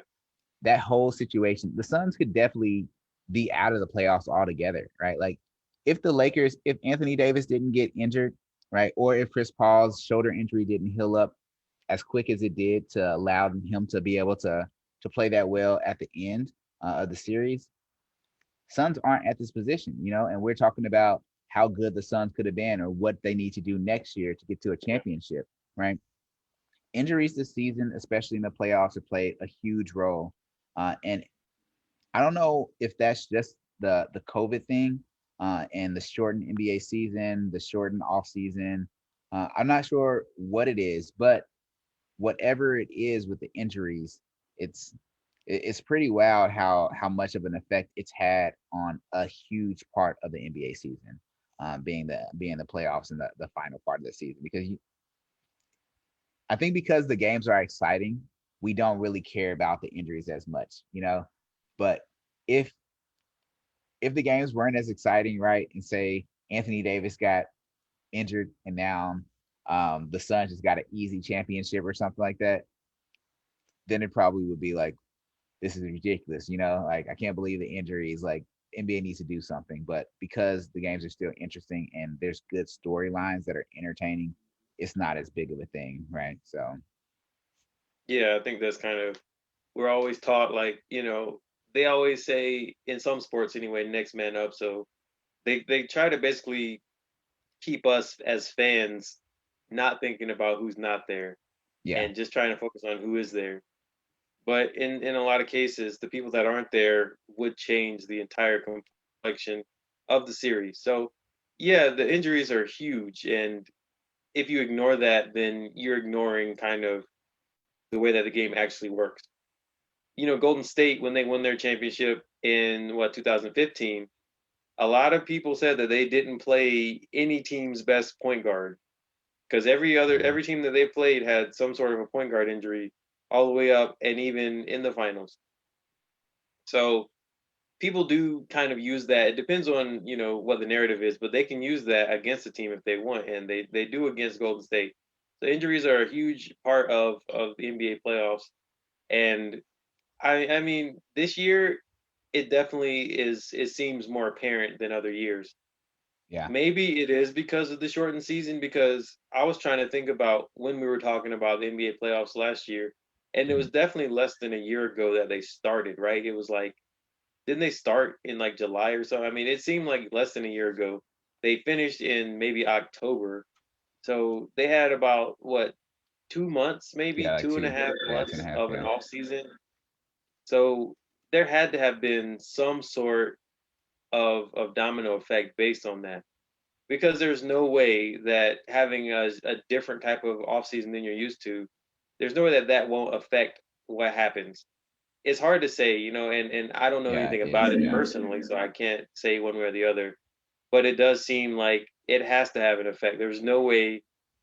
B: That whole situation, the Suns could definitely be out of the playoffs altogether, right? Like if Anthony Davis didn't get injured, right, or if Chris Paul's shoulder injury didn't heal up as quick as it did to allow him to be able to play that well at the end of the series, Suns aren't at this position, and we're talking about how good the Suns could have been or what they need to do next year to get to a
A: yeah,
B: championship, right? Injuries this season, especially in the playoffs, have played a huge role. And I don't know if that's just the COVID thing, and the shortened NBA season, the shortened off season. I'm not sure what it is, but whatever it is with the injuries, it's it's pretty wild how much of an effect it's had on a huge part of the NBA season, being the playoffs and the final part of the season. Because I think because the games are exciting, we don't really care about the injuries as much. But if if the games weren't as exciting, right, and say Anthony Davis got injured and now the Suns just got an easy championship or something like that, then it probably would be like, this is ridiculous. Like I can't believe the injuries. Like NBA needs to do something. But because the games are still interesting and there's good storylines that are entertaining, it's not as big of a thing, right? So
A: Yeah, I think that's kind of we're always taught like, they always say in some sports anyway, next man up. So they try to basically keep us as fans not thinking about who's not there
B: yeah,
A: and just trying to focus on who is there. But in a lot of cases, the people that aren't there would change the entire complexion of the series. So yeah, the injuries are huge, and if you ignore that, then you're ignoring kind of the way that the game actually works. Golden State when they won their championship in what 2015, a lot of people said that they didn't play any team's best point guard because
B: yeah,
A: every team that they played had some sort of a point guard injury all the way up and even in the finals. So people do kind of use that. It depends on what the narrative is, but they can use that against the team if they want, and they do against Golden State. So injuries are a huge part of the NBA playoffs, and I mean this year it definitely is. It seems more apparent than other years.
B: yeah,
A: Maybe it is because of the shortened season. Because I was trying to think about when we were talking about the NBA playoffs last year, and it
B: mhm,
A: was definitely less than a year ago that they started. Right? It was like didn't they start in like July or something? I mean, it seemed like less than a year ago. They finished in maybe October. So they had about what 2 months, maybe
B: yeah, like
A: two and a
B: two,
A: half
B: yeah, two and
A: months
B: a half,
A: of an
B: yeah,
A: off season. So there had to have been some sort of domino effect based on that. Because there's no way that having a different type of off season than you're used to, there's no way that that won't affect what happens. It's hard to say, and I don't know
B: yeah,
A: anything
B: it
A: about
B: is,
A: it
B: yeah,
A: personally, so I can't say one way or the other. But it does seem like it has to have an effect. There's no way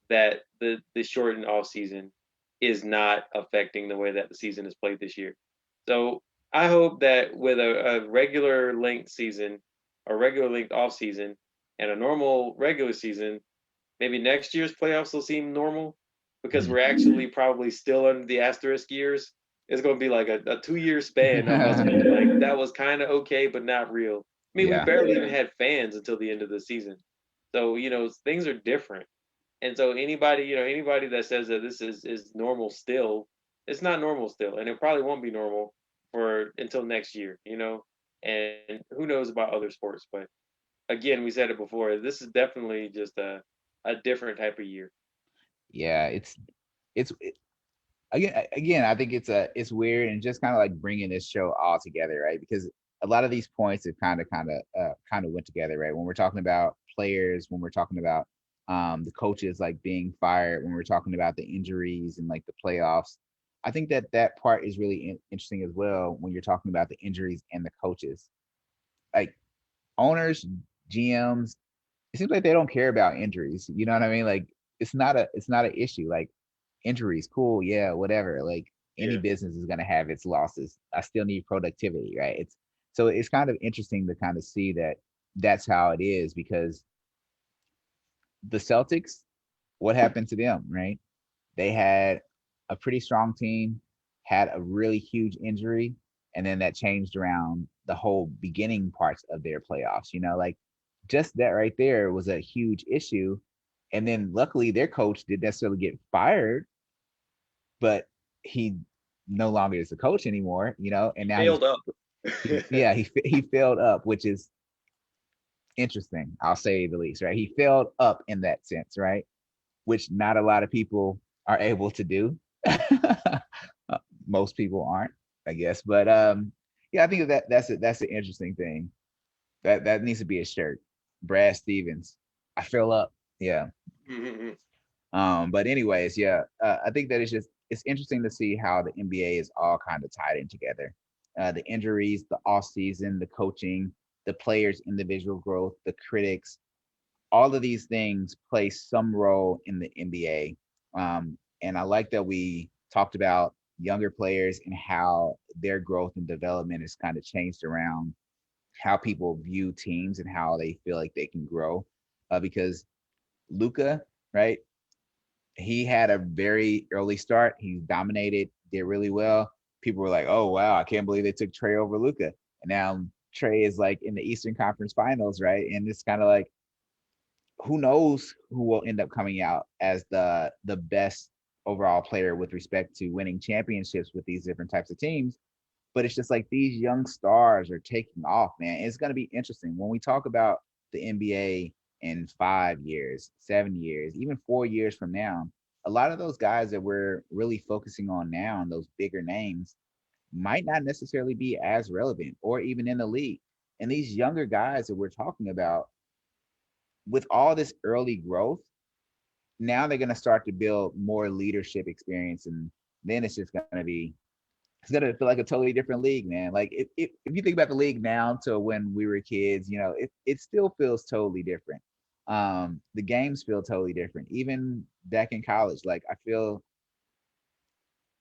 A: that the shortened off season is not affecting the way that the season is played this year. So I hope that with a regular length season, a regular length off season, and a normal regular season, maybe next year's playoffs will seem normal because
B: mhm.
A: we're actually probably still under the asterisk years. It's going to be like a 2 year span of us being like, that was kind of okay, but not real. I mean, we
B: Yeah,
A: barely even had fans until the end of the season. So, things are different. And so anybody that says that this is normal still, it's not normal still. And it probably won't be normal for until next year. And who knows about other sports, but again, we said it before, this is definitely just a different type of year.
B: yeah, it's again, I think it's weird and just kind of like bringing this show all together, right? Because a lot of these points have kind of went together, right? When we're talking about players, when we're talking about the coaches like being fired, when we're talking about the injuries and like the playoffs, I think that that part is really interesting as well when you're talking about the injuries and the coaches. Like owners, GMs, it seems like they don't care about injuries. You know what I mean? Like it's not an issue. Like injuries, cool, yeah, whatever. Like any
A: Yeah.
B: business is gonna have its losses. I still need productivity, right? It's kind of interesting to kind of see that that's how it is because the Celtics, what happened to them, right? They had a pretty strong team, had a really huge injury, and then that changed around the whole beginning parts of their playoffs. Like just that right there was a huge issue. And then luckily their coach didn't necessarily get fired, but he no longer is the coach anymore, and
A: He
B: now
A: failed up.
B: yeah, he failed up, which is interesting, I'll say the least, right? He failed up in that sense, right? Which not a lot of people are able to do. Most people aren't, I guess. But yeah, I think that's an interesting thing. That needs to be a shirt. Brad Stevens. I fill up. Yeah.
A: Mhm.
B: But anyways, yeah, I think that it's interesting to see how the NBA is all kind of tied in together. The injuries, the off season, the coaching, the players' individual growth, the critics, all of these things play some role in the NBA. And I like that we talked about younger players and how their growth and development has kind of changed around how people view teams and how they feel like they can grow. Because Luca, right? He had a very early start. He dominated, did really well. People were like, "Oh wow, I can't believe they took Trey over Luca." And now Trey is like in the Eastern Conference Finals, right? And it's kind of like, who knows who will end up coming out as the best overall player with respect to winning championships with these different types of teams. But it's just like these young stars are taking off, man. It's going to be interesting when we talk about the NBA in 5 years, 7 years, even 4 years from now. A lot of those guys that we're really focusing on now and those bigger names might not necessarily be as relevant or even in the league. And these younger guys that we're talking about, with all this early growth, now they're going to start to build more leadership experience. And then it's just going to be, it's gonna feel like a totally different league, man. Like if you think about the league now to when we were kids, it still feels totally different. The games feel totally different. Even back in college, like I feel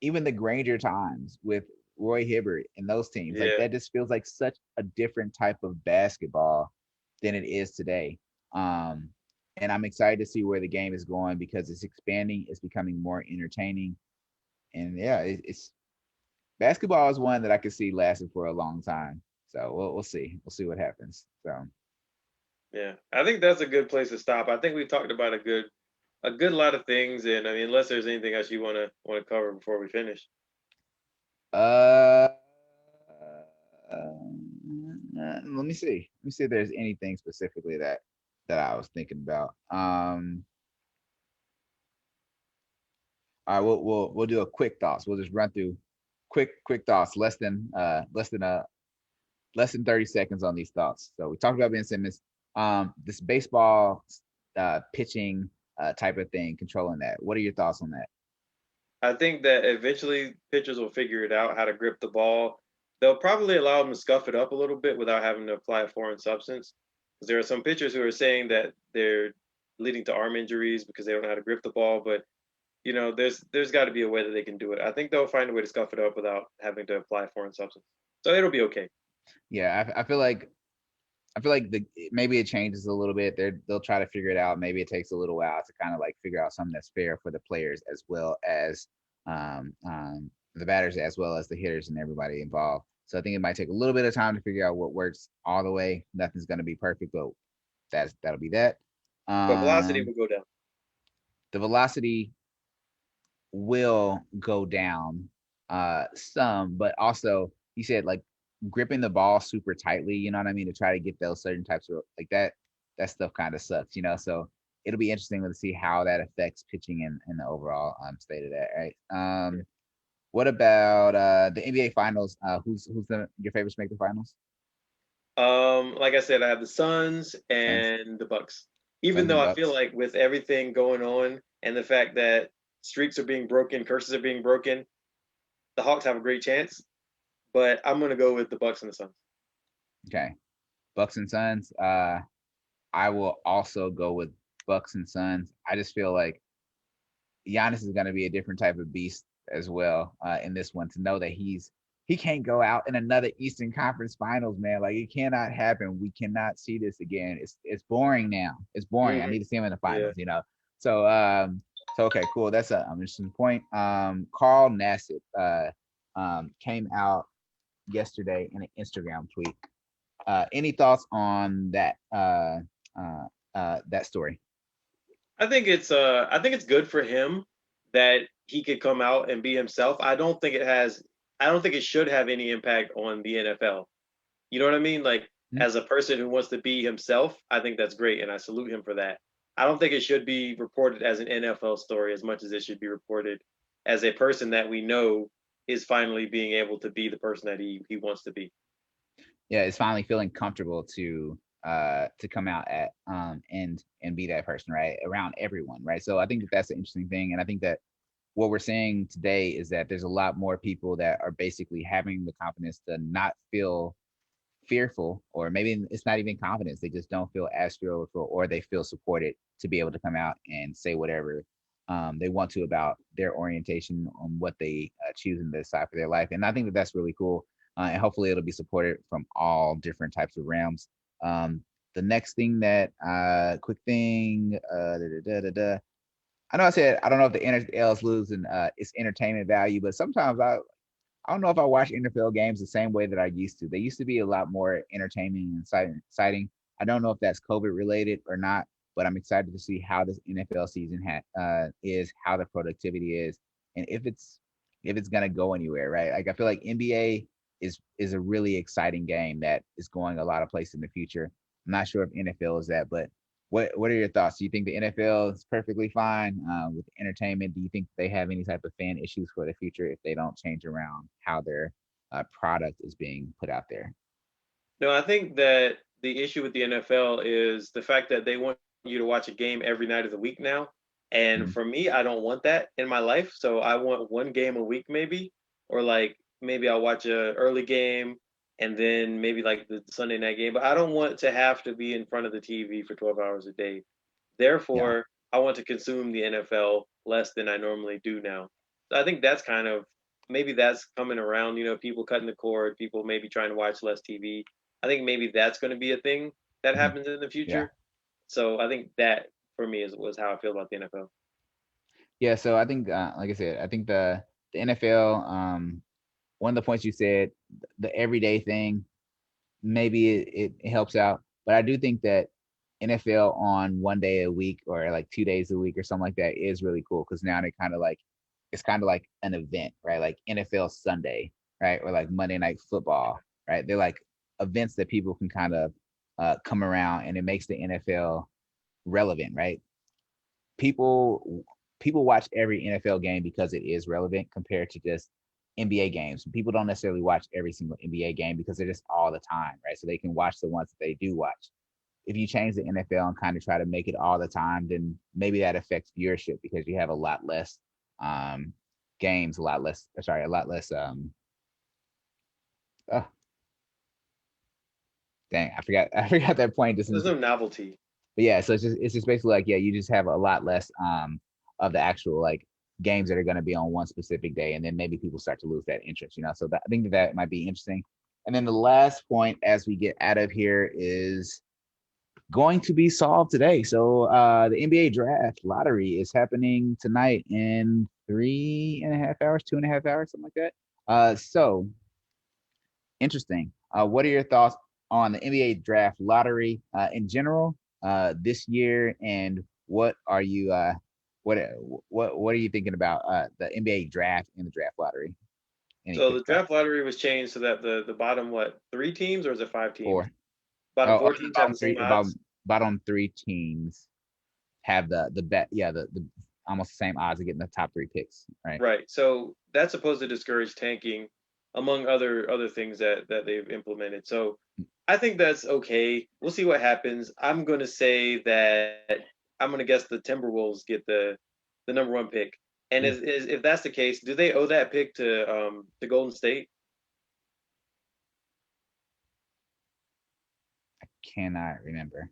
B: even the Granger times with Roy Hibbert and those teams, like
A: Yeah.
B: that just feels like such a different type of basketball than it is today. Um, and I'm excited to see where the game is going because it's expanding, it's becoming more entertaining, and yeah, it's basketball is one that I could see lasting for a long time. So we'll see. We'll see what happens. So
A: Yeah. I think that's a good place to stop. I think we talked about a good lot of things, and I mean, unless there's anything else you wanna cover before we finish.
B: uh, let me see. Let me see if there's anything specifically that I was thinking about. All right, we'll do a quick thoughts. We'll just run through quick thoughts, less than 30 seconds on these thoughts. So we talked about Ben Simmons, this baseball pitching type of thing, controlling that. What are your thoughts on that?
A: I think that eventually pitchers will figure it out how to grip the ball. They'll probably allow them to scuff it up a little bit without having to apply a foreign substance. Because there are some pitchers who are saying that they're leading to arm injuries because they don't know how to grip the ball. But there's got to be a way that they can do it. I think they'll find a way to scuff it up without having to apply foreign substance. So it'll be okay.
B: Yeah, I feel like maybe it changes a little bit. They'll try to figure it out. Maybe it takes a little while to kind of like figure out something that's fair for the players as well as the batters, as well as the hitters and everybody involved. So I think it might take a little bit of time to figure out what works all the way. Nothing's going to be perfect, but that'll be that.
A: But velocity
B: Um,
A: will go down.
B: the velocity will go down some, but also you said like gripping the ball super tightly, you know what I mean, to try to get those certain types of like that stuff kind of sucks, you know. So it'll be interesting to see how that affects pitching in the overall state of that, right? What about the NBA finals? Who's your favorites to make the finals?
A: Like I said, I have the Suns
B: Suns,
A: and the Bucks. Even
B: Suns
A: though
B: and
A: I feel
B: Bucks.
A: like with everything going on and the fact that streaks are being broken, curses are being broken, the Hawks have a great chance. But I'm gonna go with the Bucks and the Suns.
B: Okay, Bucks and Suns. I will also go with Bucks and Suns. I just feel like Giannis is going to be a different type of beast as well in this one. To know that he can't go out in another Eastern Conference Finals, man. Like it cannot happen. We cannot see this again. It's boring now. It's boring. I
A: Hmm.
B: need to see him in the
A: Yeah.
B: finals. So okay, cool. That's a interesting point. Carl Nassib came out yesterday in an Instagram tweet. Any thoughts on that story?
A: I think it's good for him that he could come out and be himself. I don't think it should have any impact on the NFL. You know what I mean? Like
B: Hmm?
A: as a person who wants to be himself, I think that's great and I salute him for that. I don't think it should be reported as an NFL story as much as it should be reported as a person that we know is finally being able to be the person that he wants to be.
B: Yeah, it's finally feeling comfortable to to come out at and be that person, right, around everyone, right? So I think that that's an interesting thing, and I think that what we're seeing today is that there's a lot more people that are basically having the confidence to not feel fearful, or maybe it's not even confidence. They just don't feel as fearful, or they feel supported to be able to come out and say whatever they want to about their orientation on what they choose and decide for their life. And I think that that's really cool. And hopefully it'll be supported from all different types of realms. The next thing that, quick thing, I know I said I don't know if the NFL is losing its entertainment value, but sometimes I don't know if I watch NFL games the same way that I used to. They used to be a lot more entertaining and exciting. I don't know if that's COVID related or not, but I'm excited to see how this NFL season is, how the productivity is, and if it's gonna go anywhere, right? Like I feel like NBA is a really exciting game that is going a lot of places in the future. I'm not sure if NFL is that, but what are your thoughts? Do you think the NFL is perfectly fine with entertainment? Do you think they have any type of fan issues for the future if they don't change around how their product is being put out there?
A: No, I think that the issue with the NFL is the fact that they want you to watch a game every night of the week now. And
B: Mhm.
A: for me, I don't want that in my life. So I want one game a week maybe, or like maybe I'll watch a early game and then maybe like the Sunday night game. But I don't want to have to be in front of the TV for 12 hours a day.
B: Yeah.
A: Therefore, I want to consume the NFL less than I normally do now. So I think that's kind of maybe that's coming around, people cutting the cord, people maybe trying to watch less TV. I think maybe that's going to be a thing that
B: Mhm.
A: happens in the
B: Yeah.
A: future. So I think that for me is was how I feel about the NFL.
B: Yeah. So I think, like I said, I think the NFL, one of the points you said, the everyday thing, maybe it helps out. But I do think that NFL on one day a week or like 2 days a week or something like that is really cool because now they kind of like it's kind of like an event, right? Like NFL Sunday, right? Or like Monday Night Football, right? They're like events that people can kind of come around, and it makes the NFL relevant, right? People watch every NFL game because it is relevant compared to just NBA games. People don't necessarily watch every single NBA game because they're just all the time, right? So they can watch the ones that they do watch. If you change the NFL and kind of try to make it all the time, then maybe that affects viewership because you have a lot less um, games, a lot less. Oh, dang, I forgot. I forgot that point.
A: There's no novelty.
B: But yeah, so it's just basically like, yeah, you just have a lot less of the actual like games that are going to be on one specific day, and then maybe people start to lose that interest, So I think that might be interesting. And then the last point as we get out of here is going to be solved today. So the NBA draft lottery is happening tonight in 3.5 hours, 2.5 hours, something like that. So interesting. What are your thoughts on the NBA draft lottery in general this year, and what what are you thinking about the NBA draft and the draft lottery? Any
A: So
B: quick
A: the draft
B: thoughts?
A: lottery was changed so that the bottom what three teams or is it five teams?
B: Four.
A: Bottom
B: Oh,
A: four
B: the
A: teams have
B: bottom
A: the same
B: three,
A: odds.
B: bottom three teams have the bet, yeah, the almost the same odds of getting the top three picks, right?
A: Right. So that's supposed to discourage tanking, among other things that they've implemented. So I think that's okay. We'll see what happens. I'm going to say that I'm going to guess the Timberwolves get the number one pick. And
B: Yeah,
A: if that's the case, do they owe that pick to Golden State?
B: cannot remember.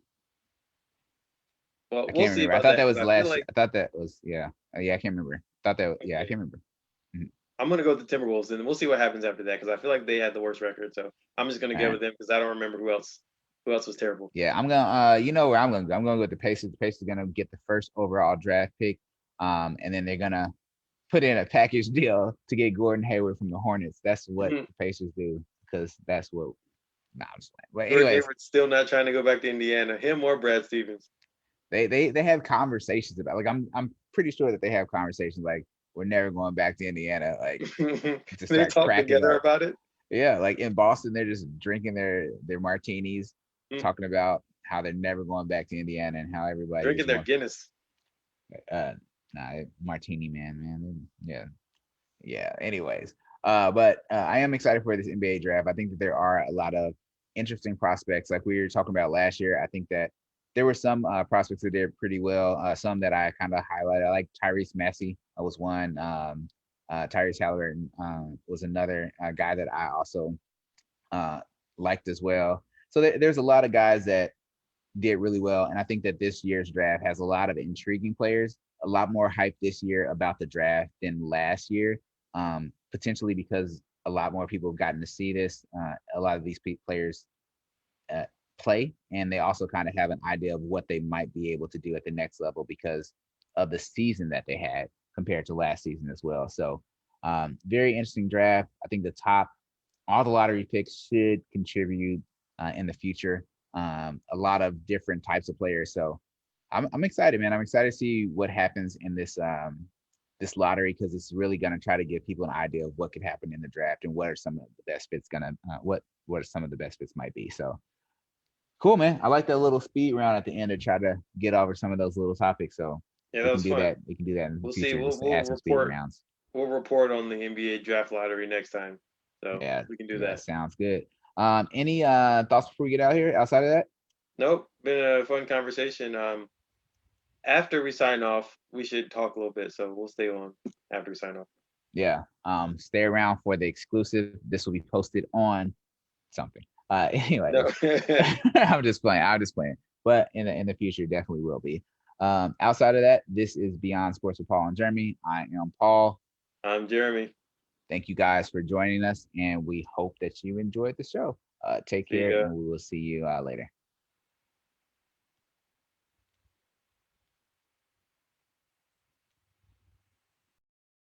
A: Well,
B: I
A: we'll
B: can't
A: see
B: remember. I
A: about
B: thought
A: that
B: that
A: because
B: was
A: I feel
B: last.
A: like
B: I thought that was yeah. Yeah, I can't remember. Thought that yeah, I
A: okay,
B: can't remember. Mhm.
A: I'm going to go with the Timberwolves and we'll see what happens after that because I feel like they had the worst record. So I'm just going to
B: All
A: go
B: right.
A: with them because I don't remember who else was terrible.
B: Yeah, I'm gonna you know where I'm gonna go. I'm gonna go with the Pacers. The Pacers are gonna get the first overall draft pick. And then they're gonna put in a package deal to get Gordon Hayward from the Hornets. That's what the Pacers do because that's what nah, I'm just playing. But
A: Gordon
B: anyways,
A: Hayward's still not trying to go back to Indiana. Him or Brad Stevens.
B: they have conversations about like I'm pretty sure that they have conversations like we're never going back to Indiana, like to
A: They
B: start
A: talk
B: cracking
A: together
B: up.
A: about it.
B: Yeah, like in Boston, they're just drinking their martinis,
A: Mm,
B: talking about how they're never going back to Indiana and how everybody
A: drinking
B: just
A: their
B: wants
A: Guinness.
B: uh nah, martini man. Yeah. Yeah. Anyways, but I am excited for this NBA draft. I think that there are a lot of interesting prospects. Like we were talking about last year, I think that there were some prospects that did pretty well. Some that I kind of highlighted. I like Tyrese Massey was one. Tyrese Halliburton was another guy that I also uh, liked as well. So there's a lot of guys that did really well. And I think that this year's draft has a lot of intriguing players, a lot more hype this year about the draft than last year, potentially because a lot more people have gotten to see this. A lot of these players uh, play, and they also kind of have an idea of what they might be able to do at the next level because of the season that they had compared to last season as well. So, very interesting draft. I think the top all the lottery picks should contribute in the future. A lot of different types of players. So I'm excited, man. I'm excited to see what happens in this lottery because it's really going to try to give people an idea of what could happen in the draft and what are some of the best fits gonna what are some of the best fits might be. So cool, man. I like that little speed round at the end to try to get over some of those little topics. So
A: Yeah,
B: we
A: that
B: can
A: was
B: do
A: fun.
B: that. We can do that in the
A: We'll see.
B: future.
A: We'll
B: Just to
A: we'll
B: add some speed
A: report.
B: rounds.
A: We'll report on the NBA draft lottery next time. So
B: Yeah,
A: we can do
B: yeah,
A: that.
B: sounds good. Any thoughts before we get out here outside of that?
A: Nope. Been a fun conversation. After we sign off, we should talk a little bit. So we'll stay on after we sign off.
B: Yeah. Stay around for the exclusive. This will be posted on something.
A: No.
B: Anyways, I'm just playing. I'm just playing. But in the future, definitely will be. Outside of that, this is Beyond Sports with Paul and Jeremy. I am Paul.
A: I'm Jeremy.
B: Thank you guys for joining us, and we hope that you enjoyed the show. Take
A: See
B: care,
A: ya.
B: and we will see you later.